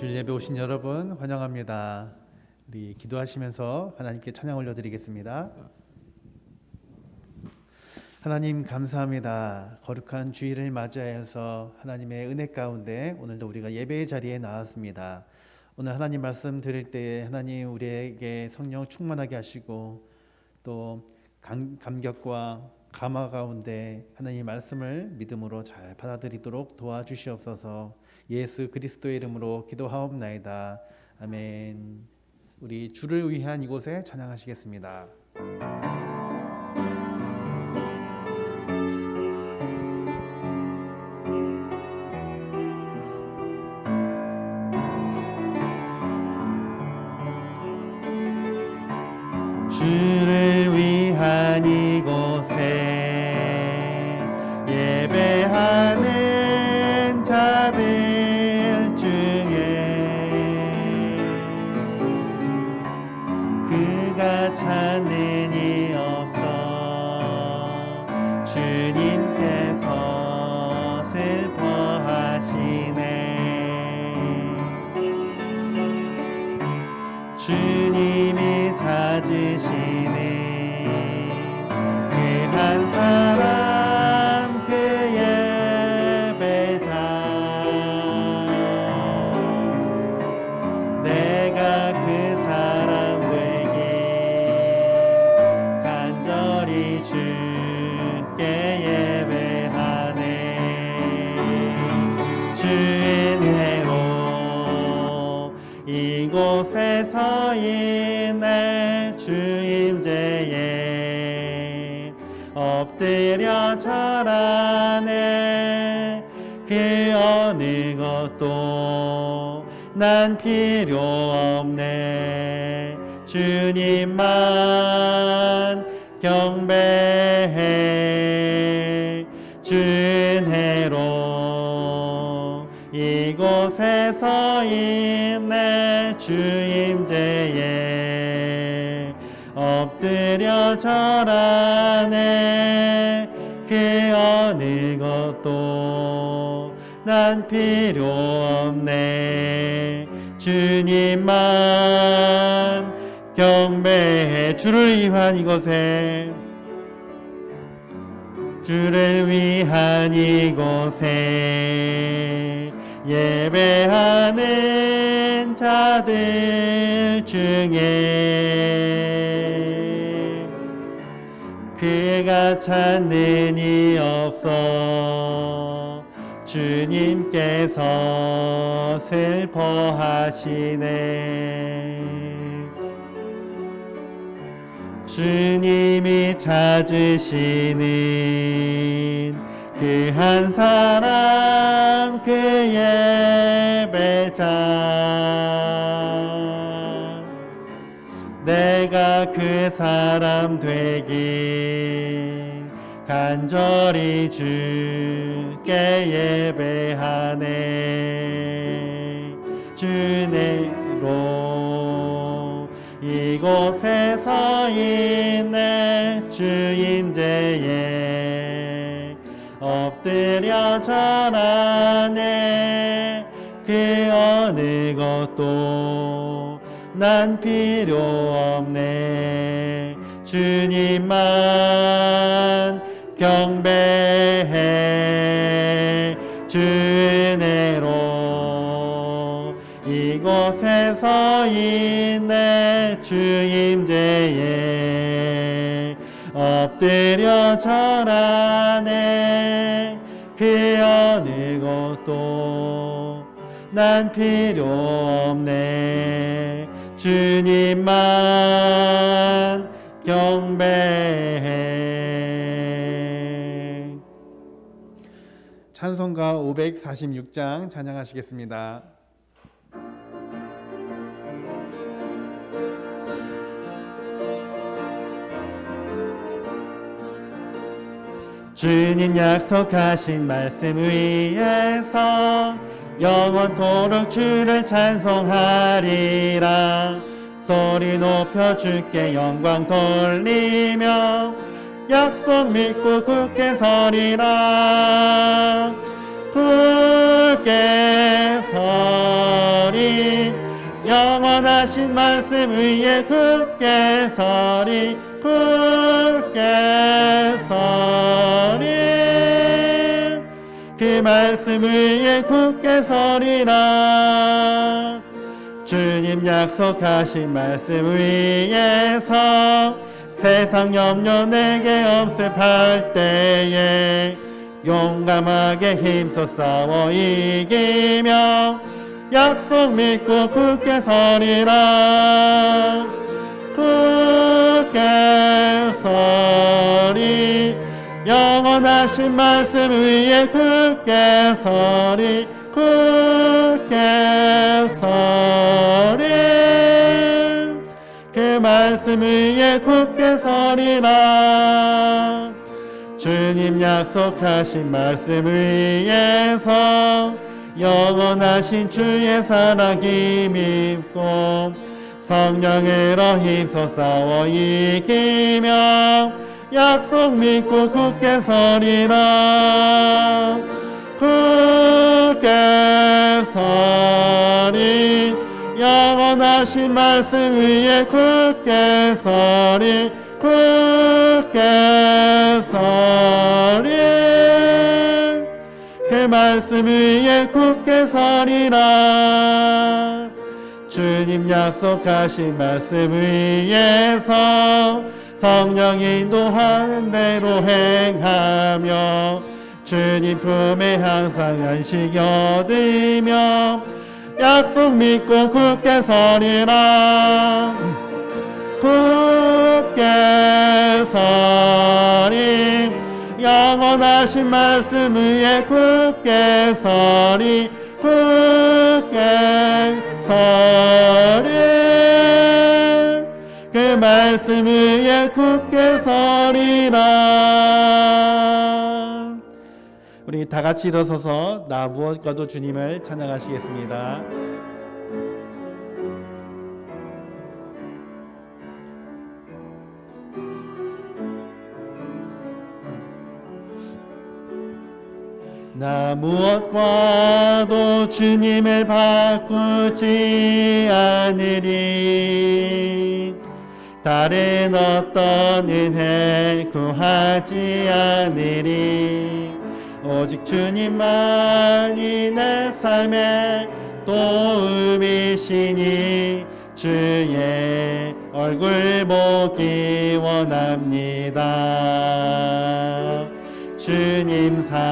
주일 예배 오신 여러분 환영합니다. 우리 기도하시면서 하나님께 찬양 올려드리겠습니다. 하나님 감사합니다. 거룩한 주일을 맞이하여서 하나님의 은혜 가운데 오늘도 우리가 예배의 자리에 나왔습니다. 오늘 하나님 말씀 드릴 때 하나님 우리에게 성령 충만하게 하시고 또 감격과 감화 가운데 하나님 말씀을 믿음으로 잘 받아들이도록 도와주시옵소서. 예수 그리스도의 이름으로 기도하옵나이다. 아멘. 우리 주를 위한 이곳에 찬양하시겠습니다. 주를 위한 이곳에 예배하는 자들 중에 그가 찾는 이 없어 주님께서 슬퍼하시네. 주님이 찾으시는 그 한 사람 그 예배자 내가 그 사람 되기 간절히 주께 예배하네. 주의 은혜로 이곳에서 인내 주임제에 엎드려 절하네. 그 어느 것도 난 필요 없네. 주님만 경배해. 주 은혜로 이곳에서 인내 주임제에 엎드려 절하네. 그 어느 것도 난 필요 없네. 주님만 경배해. 주를 위한 이곳에 주를 위한 이곳에 예배하는 자들 중에 그가 찾는 이 없어 주님께서 슬퍼하시네. 주님이 찾으시는 그 한 사람 그 예배자 내가 그 사람 되기 간절히 주께 예배하네. 주내로 이곳에서 인내 주임제에 엎드려 절하네. 그 어느 것도 난 필요 없네. 주님만 경배해. 주 은혜로 이곳에서 인내 주임제에 엎드려 절하네. 그 어느 것도 난 필요 없네. 주님만 경배해. 찬송가 546장 찬양하시겠습니다. 주님 약속하신 말씀 위에서 영원토록 주를 찬송하리라. 소리 높여 주께 영광 돌리며 약속 믿고 굳게 서리라. 굳게 서리라. 영원하신 말씀 위에 굳게 서리 굳게 서리 그 말씀 위에 굳게 서리라. 주님 약속하신 말씀 위에서 세상 염려 내게 없습할 때에 용감하게 힘써 싸워 이기며 약속 믿고 굳게 서리라. 굳게 서리 영원하신 말씀 위에 굳게 서리 굳게 서리 그 말씀 위에 굳게 서리라. 주님 약속하신 말씀 위에서 영원하신 주의 사랑 힘입고 성령으로 힘써 싸워 이기며 약속 믿고 굳게 서리라. 굳게 서리 영원하신 말씀 위에 굳게 서리 굳게 서리 그 말씀 위에 굳게 서리라. 주님 약속하신 말씀 위에서 성령 인도하는 대로 행하며 주님 품에 항상 안식 얻으며 약속 믿고 굳게 서리라. 굳게 서리 영원하신 말씀 위에 굳게 서리 굳게 서리 그 말씀 위에 굳게 서리라. 우리 다 같이 일어서서 나 무엇과도 주님을 찬양하시겠습니다. 나 무엇과도 주님을 바꾸지 않으리. 다른 어떤 은혜 구하지 않으리. 오직 주님만이 내 삶의 도움이시니 주의 얼굴 보기 원합니다. 주님 사랑해요.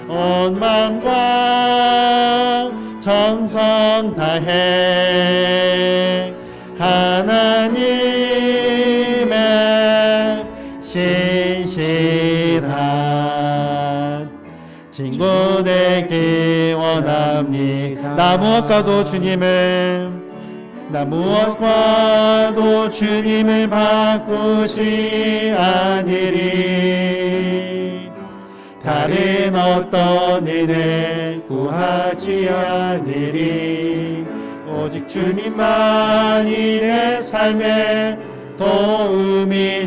온 마음과 정성 다해 하나님의 신실한 친구 되기 원합니다. 나 무엇과도 주님을 바꾸지 않으리. 다른 어떤 은혜 구하지 않으리. 오직 주님만이 내 삶의 도움이시니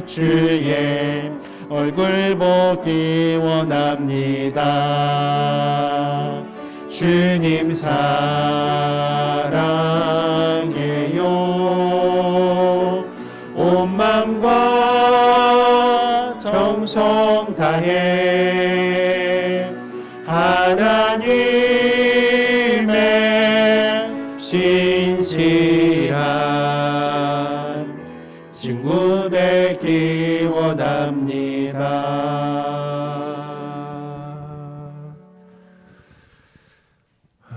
주의 얼굴 보기 원합니다. 주님 사랑해요. 온 마음과 정성 다해 하나님의 신실한 친구 되기 원합니다.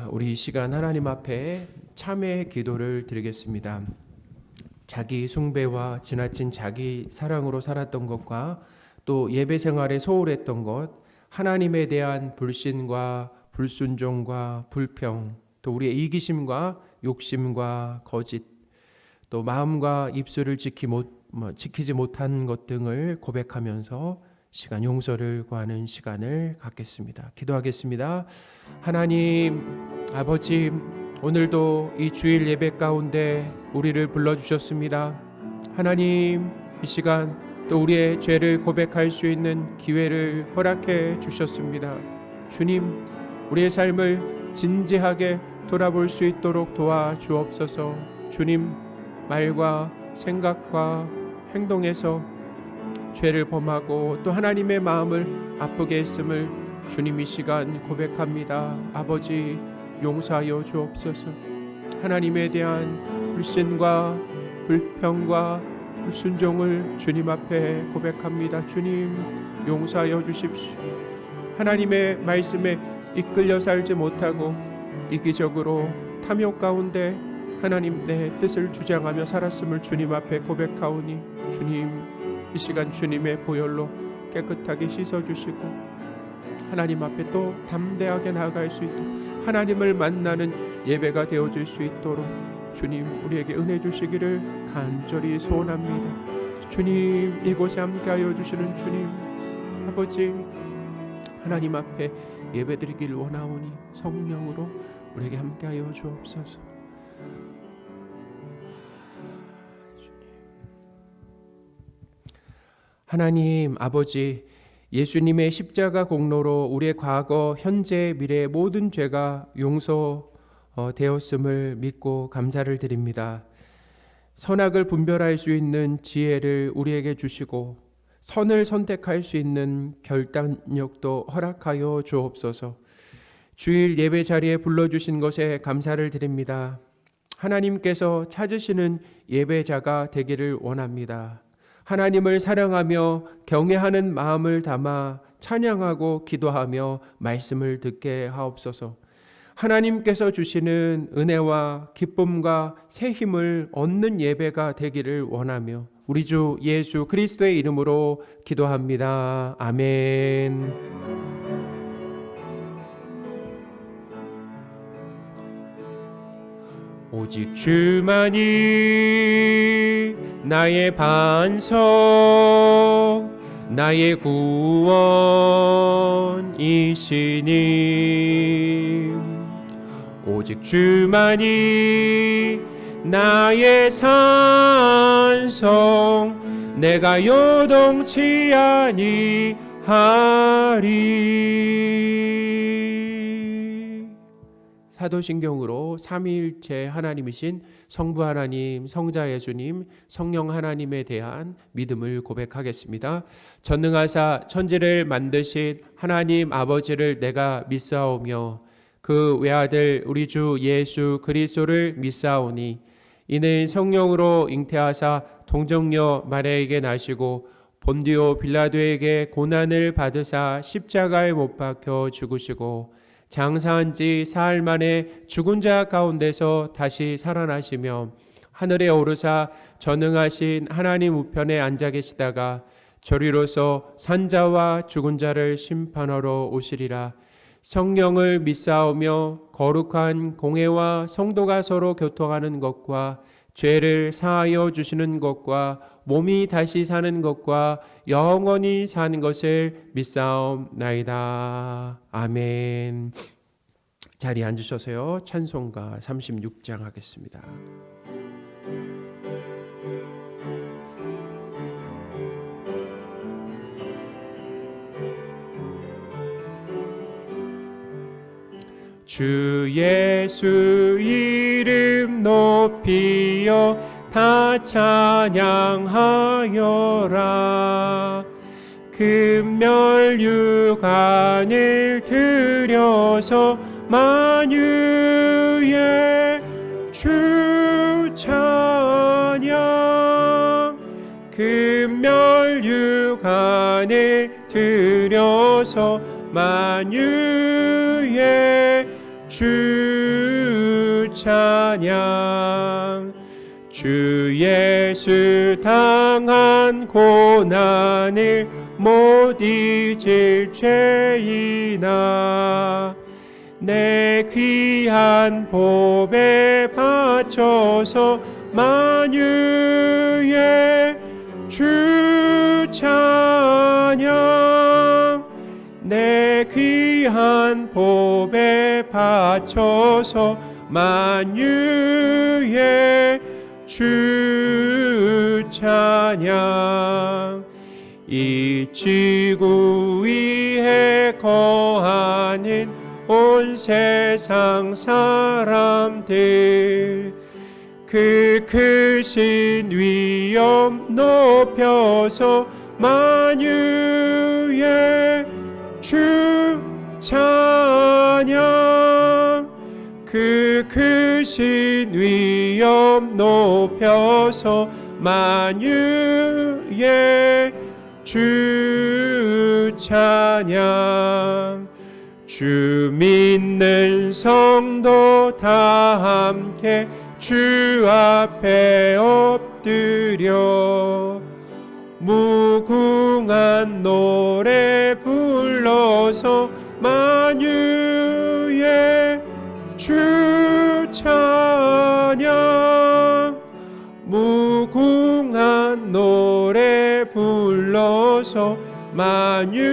우리 이 시간 하나님 앞에 참회의 기도를 드리겠습니다. 자기 숭배와 지나친 자기 사랑으로 살았던 것과 또 예배 생활에 소홀했던 것, 하나님에 대한 불신과 불순종과 불평, 또 우리의 이기심과 욕심과 거짓, 또 마음과 입술을 지키지 못한 것 등을 고백하면서 시간 용서를 구하는 시간을 갖겠습니다. 기도하겠습니다. 하나님 아버지, 오늘도 이 주일 예배 가운데 우리를 불러주셨습니다. 하나님, 이 시간 또 우리의 죄를 고백할 수 있는 기회를 허락해 주셨습니다. 주님, 우리의 삶을 진지하게 돌아볼 수 있도록 도와주옵소서. 주님, 말과 생각과 행동에서 죄를 범하고 또 하나님의 마음을 아프게 했음을 주님 이 시간 고백합니다. 아버지, 용서하여 주옵소서. 하나님에 대한 불신과 불평과 불순종을 주님 앞에 고백합니다. 주님, 용서하여 주십시오. 하나님의 말씀에 이끌려 살지 못하고 이기적으로 탐욕 가운데 하나님 내 뜻을 주장하며 살았음을 주님 앞에 고백하오니 주님, 이 시간 주님의 보혈로 깨끗하게 씻어주시고 하나님 앞에 또 담대하게 나아갈 수 있도록 하나님을 만나는 예배가 되어질 수 있도록 주님, 우리에게 은혜 주시기를 간절히 소원합니다. 주님, 이곳에 함께하여 주시는 주님, 아버지, 하나님 앞에 예배드리길 원하오니 성령으로 우리에게 함께하여 주옵소서. 하나님 아버지, 예수님의 십자가 공로로 우리의 과거, 현재, 미래의 모든 죄가 용서되었음을 믿고 감사를 드립니다. 선악을 분별할 수 있는 지혜를 우리에게 주시고 선을 선택할 수 있는 결단력도 허락하여 주옵소서. 주일 예배 자리에 불러주신 것에 감사를 드립니다. 하나님께서 찾으시는 예배자가 되기를 원합니다. 하나님을 사랑하며 경외하는 마음을 담아 찬양하고 기도하며 말씀을 듣게 하옵소서. 하나님께서 주시는 은혜와 기쁨과 새 힘을 얻는 예배가 되기를 원하며 우리 주 예수 그리스도의 이름으로 기도합니다. 아멘. 오직 주만이 나의 반석, 나의 구원이시니 오직 주만이 나의 산성, 내가 요동치 아니하리. 사도신경으로 삼위일체 하나님이신 성부 하나님, 성자 예수님, 성령 하나님에 대한 믿음을 고백하겠습니다. 전능하사 천지를 만드신 하나님 아버지를 내가 믿사오며 그 외아들 우리 주 예수 그리스도를 믿사오니 이는 성령으로 잉태하사 동정녀 마리아에게 나시고 본디오 빌라도에게 고난을 받으사 십자가에 못 박혀 죽으시고 장사한 지 사흘 만에 죽은 자 가운데서 다시 살아나시며 하늘에 오르사 전능하신 하나님 우편에 앉아 계시다가 저리로서 산자와 죽은 자를 심판하러 오시리라. 성령을 믿사오며 거룩한 공회와 성도가 서로 교통하는 것과 죄를 사하여 주시는 것과 몸이 다시 사는 것과 영원히 사는 것을 믿사옵나이다. 아멘. 자리에 앉으셔서요. 찬송가 36장 하겠습니다. 주 예수 이름 높이여 다 찬양하여라. 금멸 육안을 들여서 만유의 주 찬양. 금멸 육안을 들여서 만유의 주 찬양. 주 예수 당한 고난을 못 잊을 죄이나 내 귀한 보배 바쳐서 만유의 주 찬양. 내 귀한 보배 바쳐서 만유의 주 찬양. 이 지구 위에 거하는 온 세상 사람들 그 크신 위엄 높여서 만유의 주 찬양 그 크신 위엄 높여서 만유의 주 찬양 주 믿는 성도 다 함께 주 앞에 엎드려 무궁한 노래 불러서 만유의 주 찬양 무궁한 노래 불러서 만유의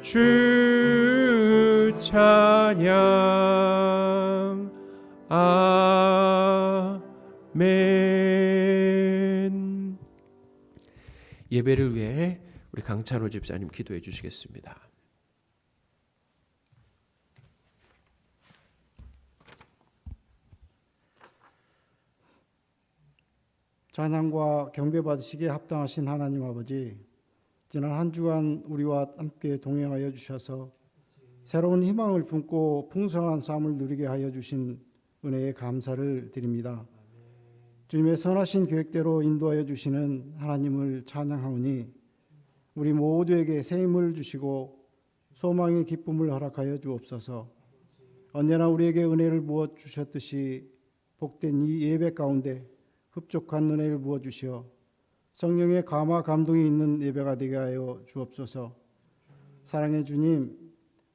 주 찬양 아멘. 예배를 위해 우리 강찬호 집사님 기도해 주시겠습니다. 찬양과 경배 받으시기에 합당하신 하나님 아버지, 지난 한 주간 우리와 함께 동행하여 주셔서 새로운 희망을 품고 풍성한 삶을 누리게 하여 주신 은혜에 감사를 드립니다. 주님의 선하신 계획대로 인도하여 주시는 하나님을 찬양하오니 우리 모두에게 새 힘을 주시고 소망의 기쁨을 허락하여 주옵소서. 언제나 우리에게 은혜를 부어 주셨듯이 복된 이 예배 가운데 흡족한 은혜를 부어 주시어 성령의 감화 감동이 있는 예배가 되게 하여 주옵소서. 사랑의 주님,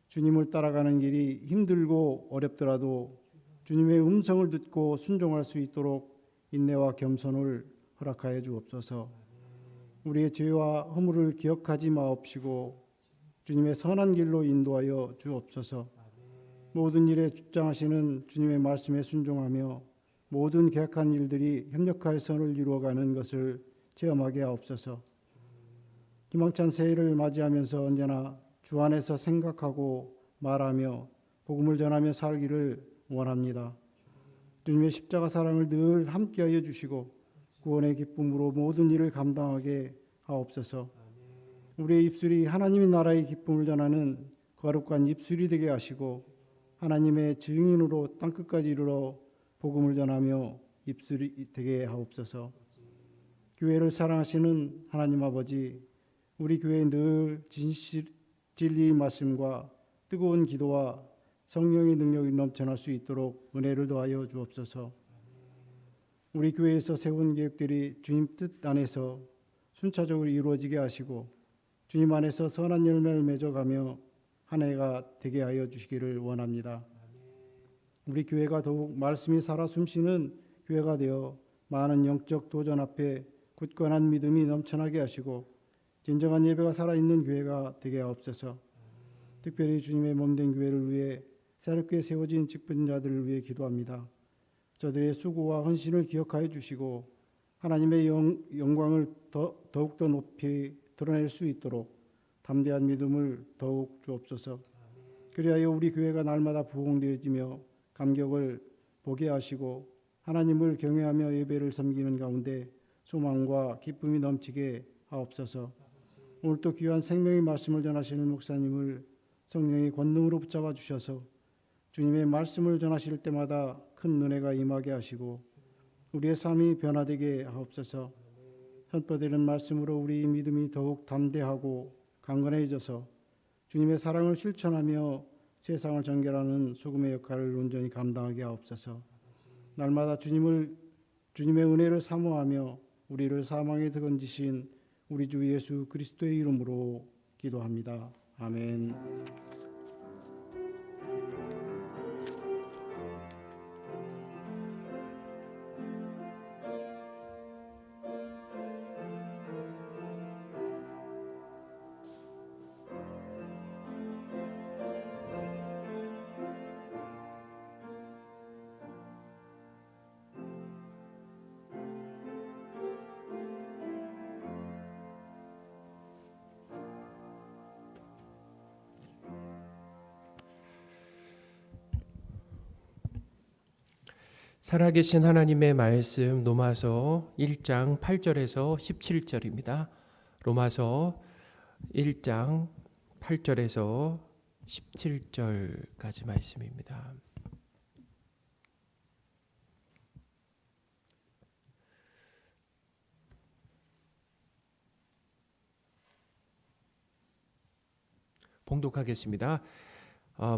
주님을 따라가는 길이 힘들고 어렵더라도 주님의 음성을 듣고 순종할 수 있도록 인내와 겸손을 허락하여 주옵소서. 우리의 죄와 허물을 기억하지 마옵시고 주님의 선한 길로 인도하여 주옵소서. 모든 일에 주장하시는 주님의 말씀에 순종하며 모든 계획한 일들이 협력하여 선을 이루어가는 것을 체험하게 하옵소서. 희망찬 새해를 맞이하면서 언제나 주 안에서 생각하고 말하며 복음을 전하며 살기를 원합니다. 주님의 십자가 사랑을 늘 함께하여 주시고 구원의 기쁨으로 모든 일을 감당하게 하옵소서. 우리의 입술이 하나님의 나라의 기쁨을 전하는 거룩한 입술이 되게 하시고 하나님의 증인으로 땅끝까지 이르러 복음을 전하며 입술이 되게 하옵소서. 교회를 사랑하시는 하나님 아버지, 우리 교회에 늘 진리의 말씀과 뜨거운 기도와 성령의 능력이 넘쳐날 수 있도록 은혜를 더하여 주옵소서. 우리 교회에서 세운 계획들이 주님 뜻 안에서 순차적으로 이루어지게 하시고 주님 안에서 선한 열매를 맺어가며 한 해가 되게 하여 주시기를 원합니다. 우리 교회가 더욱 말씀이 살아 숨쉬는 교회가 되어 많은 영적 도전 앞에 굳건한 믿음이 넘쳐나게 하시고 진정한 예배가 살아있는 교회가 되게 하옵소서. 특별히 주님의 몸된 교회를 위해 새롭게 세워진 직분자들을 위해 기도합니다. 저들의 수고와 헌신을 기억하여 주시고 하나님의 영광을 더욱더 높이 드러낼 수 있도록 담대한 믿음을 더욱 주옵소서. 그리하여 우리 교회가 날마다 부흥되어지며 감격을 보게 하시고 하나님을 경외하며 예배를 섬기는 가운데 소망과 기쁨이 넘치게 하옵소서. 오늘 또 귀한 생명의 말씀을 전하시는 목사님을 성령의 권능으로 붙잡아 주셔서 주님의 말씀을 전하실 때마다 큰 은혜가 임하게 하시고 우리의 삶이 변화되게 하옵소서. 선포되는 말씀으로 우리 믿음이 더욱 담대하고 강건해져서 주님의 사랑을 실천하며 세상을 정결하는 소금의 역할을 온전히 감당하게 하옵소서. 날마다 주님의 은혜를 사모하며 우리를 사망에 던지신 우리 주 예수 그리스도의 이름으로 기도합니다. 아멘. 살아계신 하나님의 말씀 로마서 1장 8절에서 17절입니다. 로마서 1장 8절에서 17절까지 말씀입니다. 봉독하겠습니다.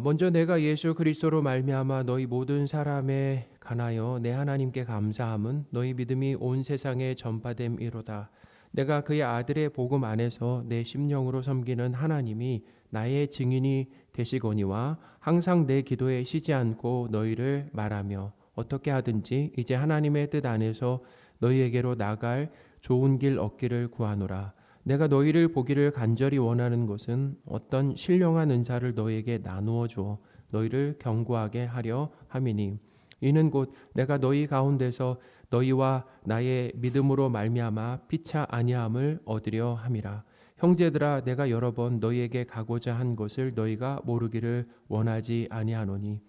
먼저 내가 예수 그리스도로 말미암아 너희 모든 사람에 관하여 내 하나님께 감사함은 너희 믿음이 온 세상에 전파됨이로다. 내가 그의 아들의 복음 안에서 내 심령으로 섬기는 하나님이 나의 증인이 되시거니와 항상 내 기도에 쉬지 않고 너희를 말하며 어떻게 하든지 이제 하나님의 뜻 안에서 너희에게로 나갈 좋은 길 얻기를 구하노라. 내가 너희를 보기를 간절히 원하는 것은 어떤 신령한 은사를 너희에게 나누어 주어 너희를 견고하게 하려 함이니 이는 곧 내가 너희 가운데서 너희와 나의 믿음으로 말미암아 피차 아니함을 얻으려 함이라. 형제들아, 내가 여러 번 너희에게 가고자 한 것을 너희가 모르기를 원하지 아니하노니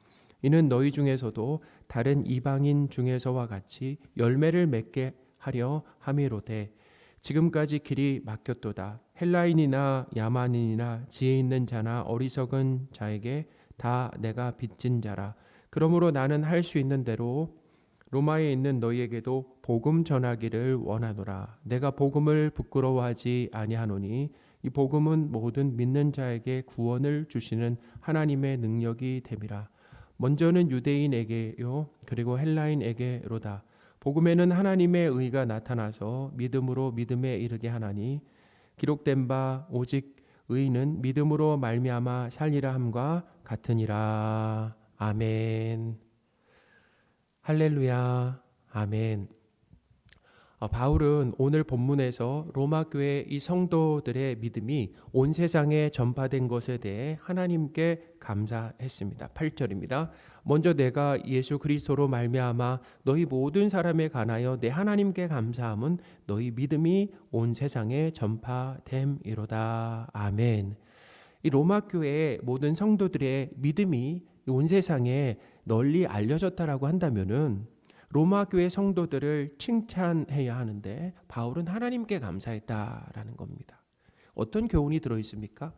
이는 너희 중에서도 다른 이방인 중에서와 같이 열매를 맺게 하려 함이로되 지금까지 길이 막혔도다. 헬라인이나 야만인이나 지혜 있는 자나 어리석은 자에게 다 내가 빚진 자라. 그러므로 나는 할 수 있는 대로 로마에 있는 너희에게도 복음 전하기를 원하노라. 내가 복음을 부끄러워하지 아니하노니 이 복음은 모든 믿는 자에게 구원을 주시는 하나님의 능력이 됨이라. 먼저는 유대인에게요 그리고 헬라인에게로다. 복음에는 하나님의 의가 나타나서 믿음으로 믿음에 이르게 하나니 기록된 바 오직 의는 믿음으로 말미암아 살리라 함과 같으니라. 아멘. 할렐루야. 아멘. 바울은 오늘 본문에서 로마 교회 이 성도들의 믿음이 온 세상에 전파된 것에 대해 하나님께 감사했습니다. 8절입니다. 먼저 내가 예수 그리스도로 말미암아 너희 모든 사람에 관하여 내 하나님께 감사함은 너희 믿음이 온 세상에 전파됨이로다. 아멘. 이 로마 교회의 모든 성도들의 믿음이 온 세상에 널리 알려졌다라고 한다면은 로마 교회 성도들을 칭찬해야 하는데 바울은 하나님께 감사했다라는 겁니다. 어떤 교훈이 들어 있습니까?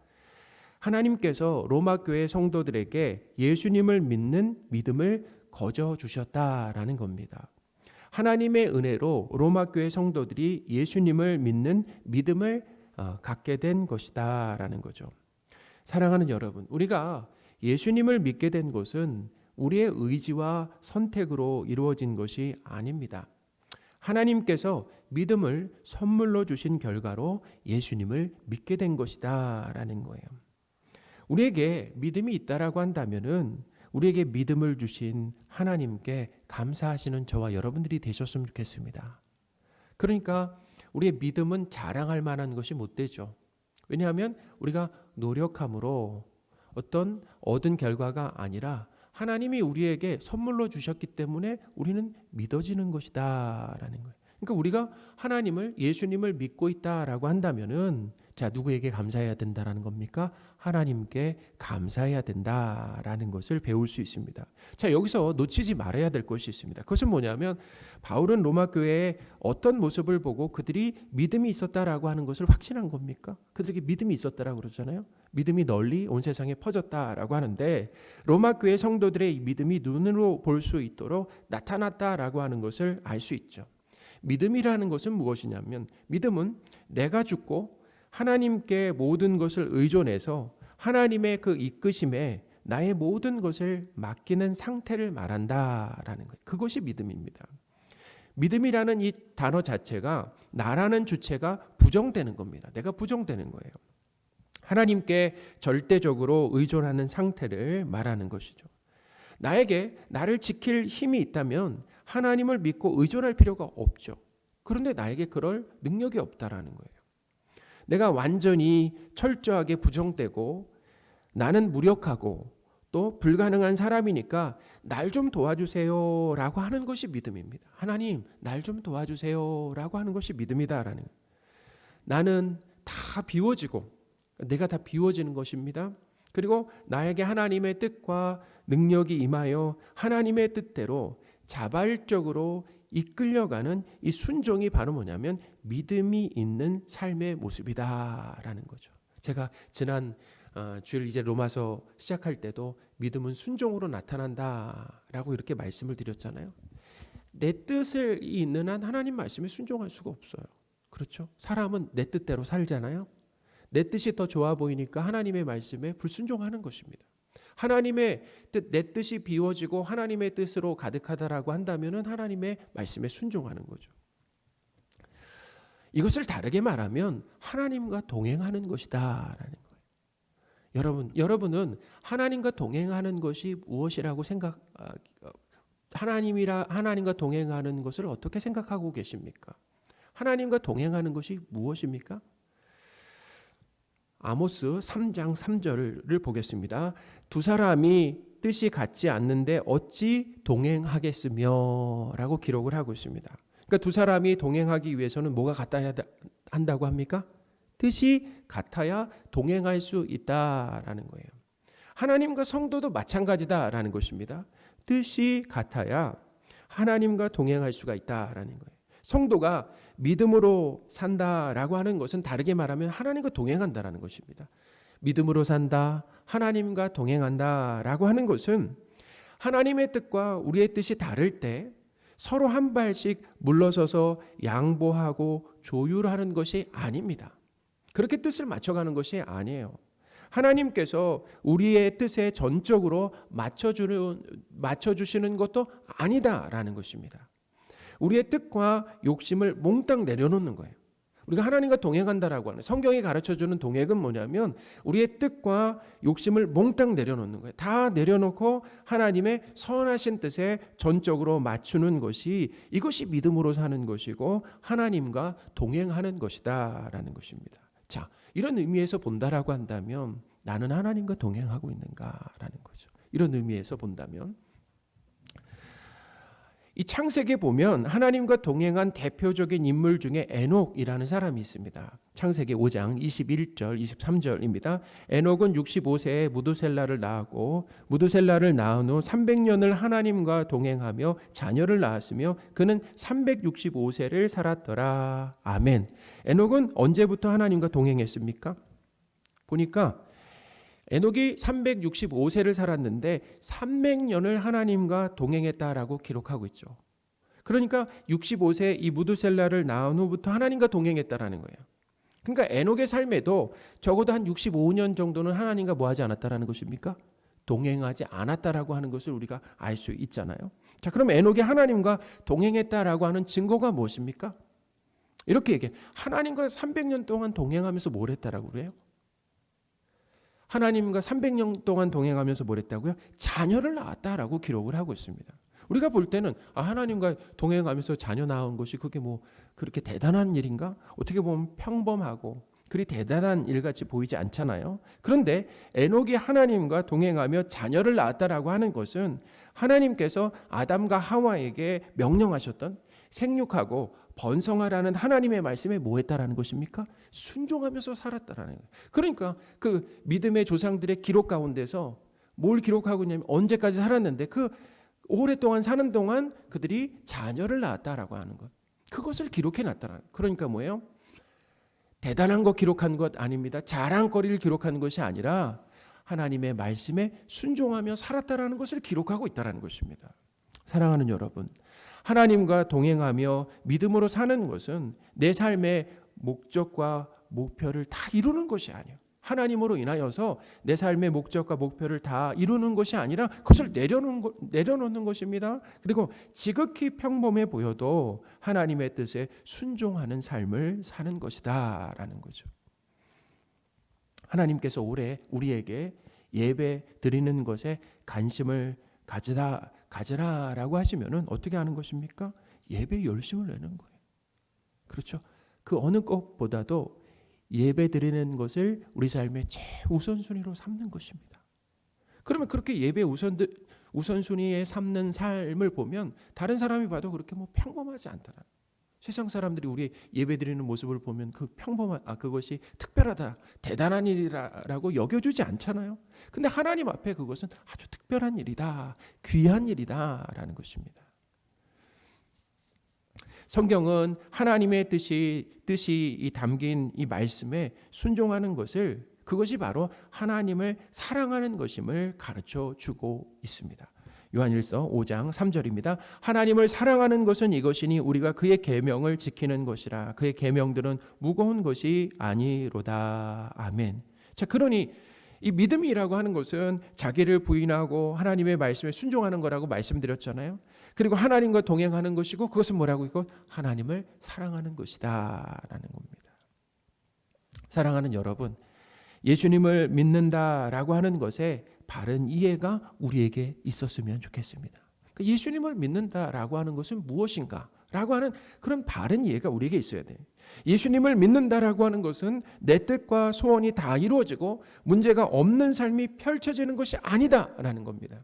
하나님께서 로마 교회 성도들에게 예수님을 믿는 믿음을 거저 주셨다라는 겁니다. 하나님의 은혜로 로마 교회 성도들이 예수님을 믿는 믿음을 갖게 된 것이다라는 거죠. 사랑하는 여러분, 우리가 예수님을 믿게 된 것은 우리의 의지와 선택으로 이루어진 것이 아닙니다. 하나님께서 믿음을 선물로 주신 결과로 예수님을 믿게 된 것이다라는 거예요. 우리에게 믿음이 있다라고 한다면은 우리에게 믿음을 주신 하나님께 감사하시는 저와 여러분들이 되셨으면 좋겠습니다. 그러니까 우리의 믿음은 자랑할 만한 것이 못 되죠. 왜냐하면 우리가 노력함으로 어떤 얻은 결과가 아니라 하나님이 우리에게 선물로 주셨기 때문에 우리는 믿어지는 것이다라는 거예요. 그러니까 우리가 하나님을 예수님을 믿고 있다라고 한다면은 자 누구에게 감사해야 된다라는 겁니까? 하나님께 감사해야 된다라는 것을 배울 수 있습니다. 자 여기서 놓치지 말아야 될 것이 있습니다. 그것은 뭐냐면 바울은 로마 교회의 어떤 모습을 보고 그들이 믿음이 있었다라고 하는 것을 확신한 겁니까? 그들에게 믿음이 있었다라고 그러잖아요. 믿음이 널리 온 세상에 퍼졌다라고 하는데 로마 교회 성도들의 믿음이 눈으로 볼 수 있도록 나타났다라고 하는 것을 알 수 있죠. 믿음이라는 것은 무엇이냐면 믿음은 내가 죽고 하나님께 모든 것을 의존해서 하나님의 그 이끄심에 나의 모든 것을 맡기는 상태를 말한다라는 거예요. 그것이 믿음입니다. 믿음이라는 이 단어 자체가 나라는 주체가 부정되는 겁니다. 내가 부정되는 거예요. 하나님께 절대적으로 의존하는 상태를 말하는 것이죠. 나에게 나를 지킬 힘이 있다면 하나님을 믿고 의존할 필요가 없죠. 그런데 나에게 그럴 능력이 없다라는 거예요. 내가 완전히 철저하게 부정되고 나는 무력하고 또 불가능한 사람이니까 날 좀 도와주세요 라고 하는 것이 믿음입니다. 하나님 날 좀 도와주세요 라고 하는 것이 믿음이다라는 거예요. 나는 다 비워지고 내가 다 비워지는 것입니다. 그리고 나에게 하나님의 뜻과 능력이 임하여 하나님의 뜻대로 자발적으로 이끌려가는 이 순종이 바로 뭐냐면 믿음이 있는 삶의 모습이다라는 거죠. 제가 지난 주일 이제 로마서 시작할 때도 믿음은 순종으로 나타난다라고 이렇게 말씀을 드렸잖아요. 내 뜻을 있는 한 하나님 말씀에 순종할 수가 없어요. 그렇죠? 사람은 내 뜻대로 살잖아요. 내 뜻이 더 좋아 보이니까 하나님의 말씀에 불순종하는 것입니다. 하나님의 뜻, 내 뜻이 비워지고 하나님의 뜻으로 가득하다라고 한다면은 하나님의 말씀에 순종하는 거죠. 이것을 다르게 말하면 하나님과 동행하는 것이다라는 거예요. 여러분은 하나님과 동행하는 것이 무엇이라고 하나님과 동행하는 것을 어떻게 생각하고 계십니까? 하나님과 동행하는 것이 무엇입니까? 아모스 3장 3절을 보겠습니다. 두 사람이 뜻이 같지 않는데 어찌 동행하겠으며 라고 기록을 하고 있습니다. 그러니까 두 사람이 동행하기 위해서는 뭐가 같아야 한다고 합니까? 뜻이 같아야 동행할 수 있다라는 거예요. 하나님과 성도도 마찬가지다라는 것입니다. 뜻이 같아야 하나님과 동행할 수가 있다라는 거예요. 성도가 믿음으로 산다라고 하는 것은 다르게 말하면 하나님과 동행한다라는 것입니다. 믿음으로 산다, 하나님과 동행한다라고 하는 것은 하나님의 뜻과 우리의 뜻이 다를 때 서로 한 발씩 물러서서 양보하고 조율하는 것이 아닙니다. 그렇게 뜻을 맞춰가는 것이 아니에요. 하나님께서 우리의 뜻에 전적으로 맞춰주시는 것도 아니다라는 것입니다. 우리의 뜻과 욕심을 몽땅 내려놓는 거예요. 우리가 하나님과 동행한다라고 하는 성경이 가르쳐주는 동행은 뭐냐면 우리의 뜻과 욕심을 몽땅 내려놓는 거예요. 다 내려놓고 하나님의 선하신 뜻에 전적으로 맞추는 것이 이것이 믿음으로 사는 것이고 하나님과 동행하는 것이다라는 것입니다. 자, 이런 의미에서 본다라고 한다면 나는 하나님과 동행하고 있는가라는 거죠. 이런 의미에서 본다면 이 창세기에 보면 하나님과 동행한 대표적인 인물 중에 에녹이라는 사람이 있습니다. 창세기 5장 21절 23절입니다. 에녹은 65세에 무두셀라를 낳았고 무두셀라를 낳은 후 300년을 하나님과 동행하며 자녀를 낳았으며 그는 365세를 살았더라. 아멘. 에녹은 언제부터 하나님과 동행했습니까? 보니까 에녹이 365세를 살았는데 300년을 하나님과 동행했다라고 기록하고 있죠. 그러니까 65세 이 무두셀라를 낳은 후부터 하나님과 동행했다라는 거예요. 그러니까 에녹의 삶에도 적어도 한 65년 정도는 하나님과 뭐하지 않았다라는 것입니까? 동행하지 않았다라고 하는 것을 우리가 알 수 있잖아요. 자, 그럼 에녹이 하나님과 동행했다라고 하는 증거가 무엇입니까? 이렇게 얘기해. 하나님과 300년 동안 동행하면서 뭘 했다라고 그래요? 하나님과 300년 동안 동행하면서 뭘 했다고요? 자녀를 낳았다라고 기록을 하고 있습니다. 우리가 볼 때는 하나님과 동행하면서 자녀 낳은 것이 그게 뭐 그렇게 대단한 일인가? 어떻게 보면 평범하고 그리 대단한 일같이 보이지 않잖아요. 그런데 에녹이 하나님과 동행하며 자녀를 낳았다라고 하는 것은 하나님께서 아담과 하와에게 명령하셨던 생육하고 번성하라는 하나님의 말씀에 뭐 했다라는 것입니까? 순종하면서 살았다라는 거예요. 그러니까 그 믿음의 조상들의 기록 가운데서 뭘 기록하고 있냐면 언제까지 살았는데 그 오랫동안 사는 동안 그들이 자녀를 낳았다라고 하는 것. 그것을 기록해 놨다라는 거예요. 그러니까 뭐예요? 대단한 거 기록한 것 아닙니다. 자랑거리를 기록한 것이 아니라 하나님의 말씀에 순종하며 살았다라는 것을 기록하고 있다라는 것입니다. 사랑하는 여러분, 하나님과 동행하며 믿음으로 사는 것은 내 삶의 목적과 목표를 다 이루는 것이 아니에요. 하나님으로 인하여서 내 삶의 목적과 목표를 다 이루는 것이 아니라 그것을 내려놓는 것입니다. 그리고 지극히 평범해 보여도 하나님의 뜻에 순종하는 삶을 사는 것이다라는 거죠. 하나님께서 올해 우리에게 예배 드리는 것에 관심을 가지라라고 하시면은 어떻게 하는 것입니까? 예배에 열심을 내는 거예요. 그렇죠? 그 어느 것보다도 예배 드리는 것을 우리 삶의 최우선순위로 삼는 것입니다. 그러면 그렇게 예배 우선순위에 삼는 삶을 보면 다른 사람이 봐도 그렇게 뭐 평범하지 않더라. 세상 사람들이 우리 예배 드리는 모습을 보면 그것이 특별하다, 대단한 일이라고 여겨주지 않잖아요. 근데 하나님 앞에 그것은 아주 특별한 일이다, 귀한 일이다라는 것입니다. 성경은 하나님의 뜻이 담긴 이 말씀에 순종하는 것을, 그것이 바로 하나님을 사랑하는 것임을 가르쳐 주고 있습니다. 요한일서 5장 3절입니다. 하나님을 사랑하는 것은 이것이니 우리가 그의 계명을 지키는 것이라. 그의 계명들은 무거운 것이 아니로다. 아멘. 자, 그러니 이 믿음이라고 하는 것은 자기를 부인하고 하나님의 말씀에 순종하는 거라고 말씀드렸잖아요. 그리고 하나님과 동행하는 것이고, 그것은 뭐라고 있고, 하나님을 사랑하는 것이다 라는 겁니다. 사랑하는 여러분, 예수님을 믿는다라고 하는 것에 바른 이해가 우리에게 있었으면 좋겠습니다. 예수님을 믿는다라고 하는 것은 무엇인가 라고 하는 그런 바른 이해가 우리에게 있어야 돼요. 예수님을 믿는다라고 하는 것은 내 뜻과 소원이 다 이루어지고 문제가 없는 삶이 펼쳐지는 것이 아니다라는 겁니다.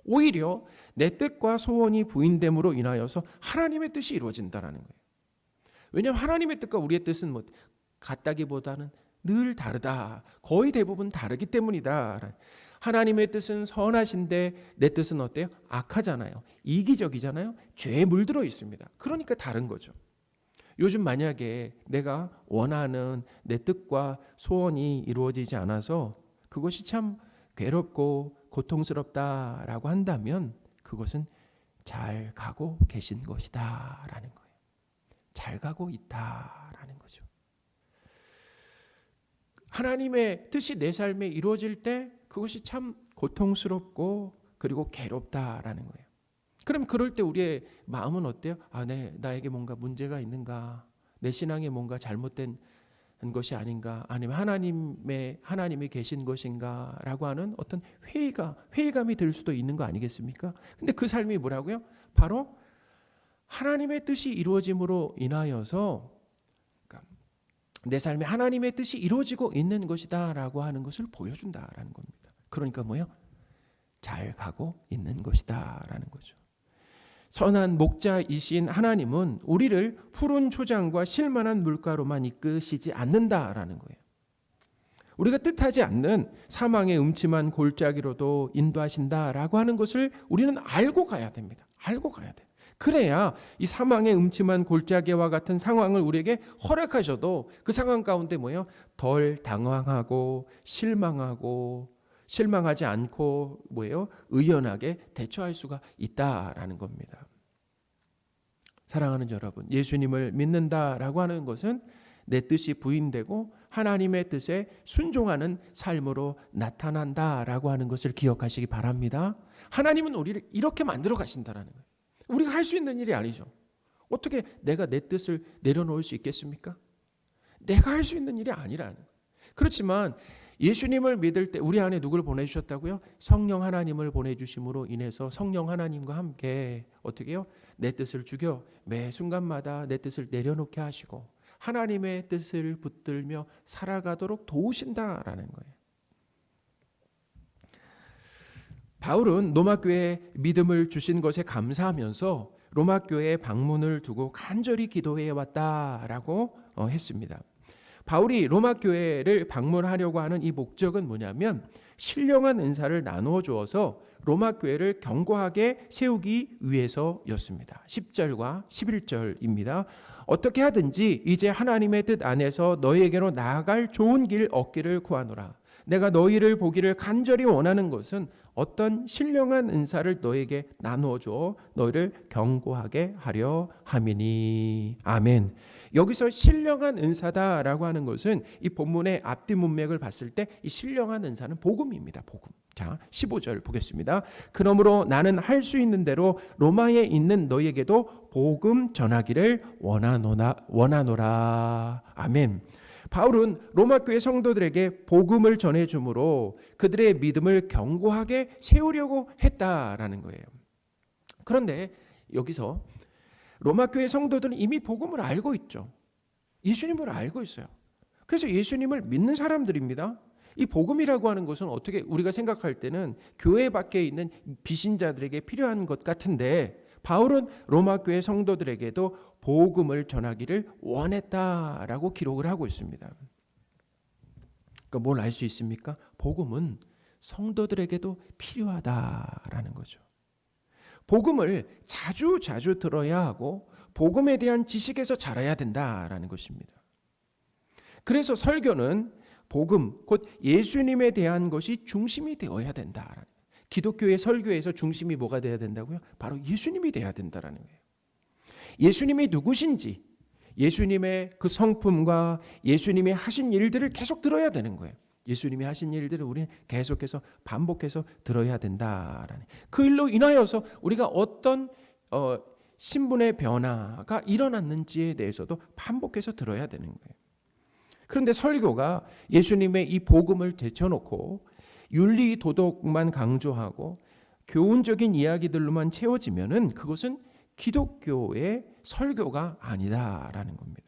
오히려 내 뜻과 소원이 부인됨으로 인하여서 하나님의 뜻이 이루어진다라는 거예요. 왜냐하면 하나님의 뜻과 우리의 뜻은 뭐 같다기보다는 늘 다르다. 거의 대부분 다르기 때문이다. 하나님의 뜻은 선하신데 내 뜻은 어때요? 악하잖아요. 이기적이잖아요. 죄에 물들어 있습니다. 그러니까 다른 거죠. 요즘 만약에 내가 원하는 내 뜻과 소원이 이루어지지 않아서 그것이 참 괴롭고 고통스럽다라고 한다면 그것은 잘 가고 계신 것이다라는 거예요. 잘 가고 있다라는 거죠. 하나님의 뜻이 내 삶에 이루어질 때 그것이 참 고통스럽고 그리고 괴롭다라는 거예요. 그럼 그럴 때 우리의 마음은 어때요? 나에게 뭔가 문제가 있는가? 내 신앙에 뭔가 잘못된 것이 아닌가? 아니면 하나님이 계신 것인가라고 하는 어떤 회의감이 들 수도 있는 거 아니겠습니까? 근데 그 삶이 뭐라고요? 바로 하나님의 뜻이 이루어짐으로 인하여서 내 삶에 하나님의 뜻이 이루어지고 있는 것이다라고 하는 것을 보여준다라는 겁니다. 그러니까 뭐예요? 잘 가고 있는 것이다라는 거죠. 선한 목자이신 하나님은 우리를 푸른 초장과 실만한 물가로만 이끄시지 않는다라는 거예요. 우리가 뜻하지 않는 사망의 음침한 골짜기로도 인도하신다라고 하는 것을 우리는 알고 가야 됩니다. 알고 가야 돼요. 그래야 이 사망의 음침한 골짜기와 같은 상황을 우리에게 허락하셔도 그 상황 가운데 뭐예요? 덜 당황하고 실망하지 않고 뭐예요? 의연하게 대처할 수가 있다라는 겁니다. 사랑하는 여러분, 예수님을 믿는다라고 하는 것은 내 뜻이 부인되고 하나님의 뜻에 순종하는 삶으로 나타난다라고 하는 것을 기억하시기 바랍니다. 하나님은 우리를 이렇게 만들어 가신다라는 거예요. 우리가 할 수 있는 일이 아니죠. 어떻게 내가 내 뜻을 내려놓을 수 있겠습니까? 내가 할 수 있는 일이 아니라는 거예요. 그렇지만 예수님을 믿을 때 우리 안에 누구를 보내주셨다고요? 성령 하나님을 보내주심으로 인해서 성령 하나님과 함께 어떻게 해요? 내 뜻을 죽여 매 순간마다 내 뜻을 내려놓게 하시고 하나님의 뜻을 붙들며 살아가도록 도우신다라는 거예요. 바울은 로마교회에 믿음을 주신 것에 감사하면서 로마교회에 방문을 두고 간절히 기도해 왔다라고 했습니다. 바울이 로마교회를 방문하려고 하는 이 목적은 뭐냐면 신령한 은사를 나누어 주어서 로마교회를 견고하게 세우기 위해서였습니다. 10절과 11절입니다. 어떻게 하든지 이제 하나님의 뜻 안에서 너희에게로 나아갈 좋은 길 얻기를 구하노라. 내가 너희를 보기를 간절히 원하는 것은 어떤 신령한 은사를 너에게 나누어 줘 너희를 견고하게 하려 함이니. 아멘. 여기서 신령한 은사다라고 하는 것은 이 본문의 앞뒤 문맥을 봤을 때 이 신령한 은사는 복음입니다. 복음. 자, 15절 보겠습니다. 그러므로 나는 할 수 있는 대로 로마에 있는 너희에게도 복음 전하기를 원하노라. 아멘. 바울은 로마교회 성도들에게 복음을 전해주므로 그들의 믿음을 견고하게 세우려고 했다라는 거예요. 그런데 여기서 로마교회 성도들은 이미 복음을 알고 있죠. 예수님을 알고 있어요. 그래서 예수님을 믿는 사람들입니다. 이 복음이라고 하는 것은 어떻게 우리가 생각할 때는 교회 밖에 있는 비신자들에게 필요한 것 같은데 바울은 로마교회 성도들에게도 복음을 전하기를 원했다라고 기록을 하고 있습니다. 그러니까 뭘 알 수 있습니까? 복음은 성도들에게도 필요하다라는 거죠. 복음을 자주 들어야 하고 복음에 대한 지식에서 자라야 된다라는 것입니다. 그래서 설교는 복음, 곧 예수님에 대한 것이 중심이 되어야 된다. 기독교의 설교에서 중심이 뭐가 되어야 된다고요? 바로 예수님이 되어야 된다라는 거예요. 예수님이 누구신지, 예수님의 그 성품과 예수님이 하신 일들을 계속 들어야 되는 거예요. 예수님이 하신 일들을 우리는 계속해서 반복해서 들어야 된다라는, 그 일로 인하여서 우리가 어떤 신분의 변화가 일어났는지에 대해서도 반복해서 들어야 되는 거예요. 그런데 설교가 예수님의 이 복음을 제쳐놓고 윤리 도덕만 강조하고 교훈적인 이야기들로만 채워지면은 그것은 기독교의 설교가 아니다라는 겁니다.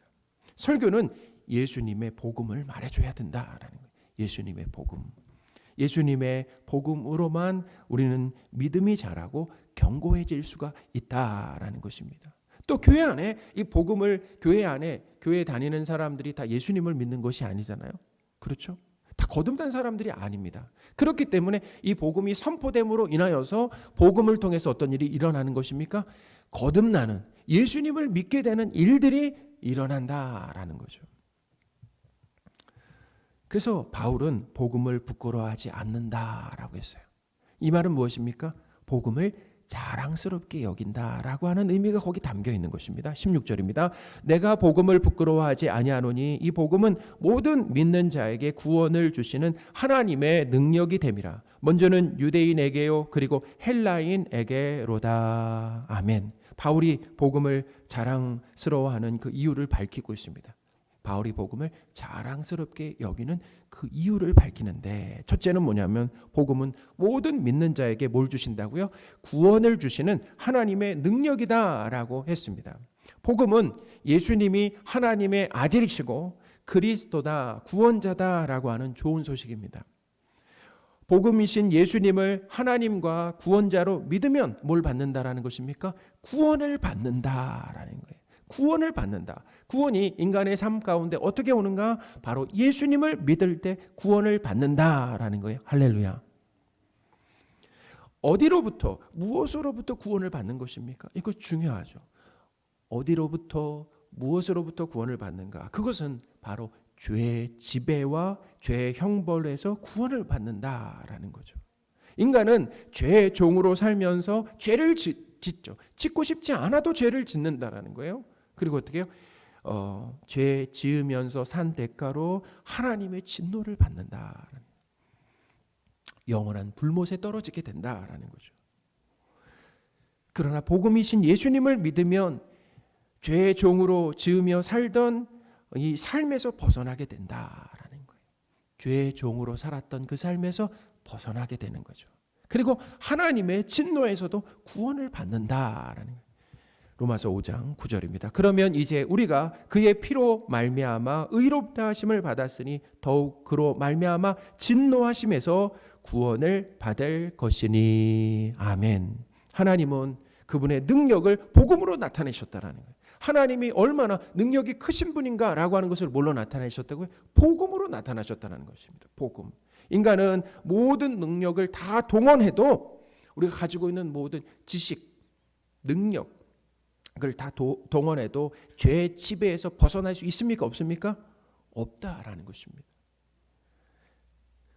설교는 예수님의 복음을 말해줘야 된다라는 거예요. 예수님의 복음. 예수님의 복음으로만 우리는 믿음이 자라고 견고해질 수가 있다라는 것입니다. 또 교회 안에 이 복음을 교회 다니는 사람들이 다 예수님을 믿는 것이 아니잖아요. 그렇죠? 다 거듭난 사람들이 아닙니다. 그렇기 때문에 이 복음이 선포됨으로 인하여서 복음을 통해서 어떤 일이 일어나는 것입니까? 거듭나는, 예수님을 믿게 되는 일들이 일어난다라는 거죠. 그래서 바울은 복음을 부끄러워하지 않는다라고 했어요. 이 말은 무엇입니까? 복음을 자랑스럽게 여긴다라고 하는 의미가 거기 담겨 있는 것입니다. 16절입니다. 내가 복음을 부끄러워하지 아니하노니 이 복음은 모든 믿는 자에게 구원을 주시는 하나님의 능력이 됨이라. 먼저는 유대인에게요 그리고 헬라인에게로다. 아멘. 바울이 복음을 자랑스러워하는 그 이유를 밝히고 있습니다. 바울이 복음을 자랑스럽게 여기는 그 이유를 밝히는데, 첫째는 뭐냐면 복음은 모든 믿는 자에게 뭘 주신다고요? 구원을 주시는 하나님의 능력이다라고 했습니다. 복음은 예수님이 하나님의 아들이시고 그리스도다, 구원자다라고 하는 좋은 소식입니다. 복음이신 예수님을 하나님과 구원자로 믿으면 뭘 받는다라는 것입니까? 구원을 받는다라는 거예요. 구원을 받는다. 구원이 인간의 삶 가운데 어떻게 오는가? 바로 예수님을 믿을 때 구원을 받는다라는 거예요. 할렐루야. 어디로부터, 무엇으로부터 구원을 받는 것입니까? 이거 중요하죠. 어디로부터, 무엇으로부터 구원을 받는가? 그것은 바로 죄의 지배와 죄의 형벌에서 구원을 받는다라는 거죠. 인간은 죄의 종으로 살면서 죄를 짓죠. 짓고 싶지 않아도 죄를 짓는다라는 거예요. 그리고 어떻게 해요? 죄 지으면서 산 대가로 하나님의 진노를 받는다. 영원한 불못에 떨어지게 된다라는 거죠. 그러나 복음이신 예수님을 믿으면 죄의 종으로 지으며 살던 이 삶에서 벗어나게 된다라는 거예요. 죄의 종으로 살았던 그 삶에서 벗어나게 되는 거죠. 그리고 하나님의 진노에서도 구원을 받는다라는 거예요. 로마서 5장 9절입니다. 그러면 이제 우리가 그의 피로 말미암아 의롭다 하심을 받았으니 더욱 그로 말미암아 진노하심에서 구원을 받을 것이니. 아멘. 하나님은 그분의 능력을 복음으로 나타내셨다라는 거예요. 하나님이 얼마나 능력이 크신 분인가라고 하는 것을 뭘로 나타내셨다고요? 복음으로 나타나셨다는 것입니다. 복음. 인간은 모든 능력을 다 동원해도, 우리가 가지고 있는 모든 지식, 능력을 다 동원해도 죄의 지배에서 벗어날 수 있습니까? 없습니까? 없다라는 것입니다.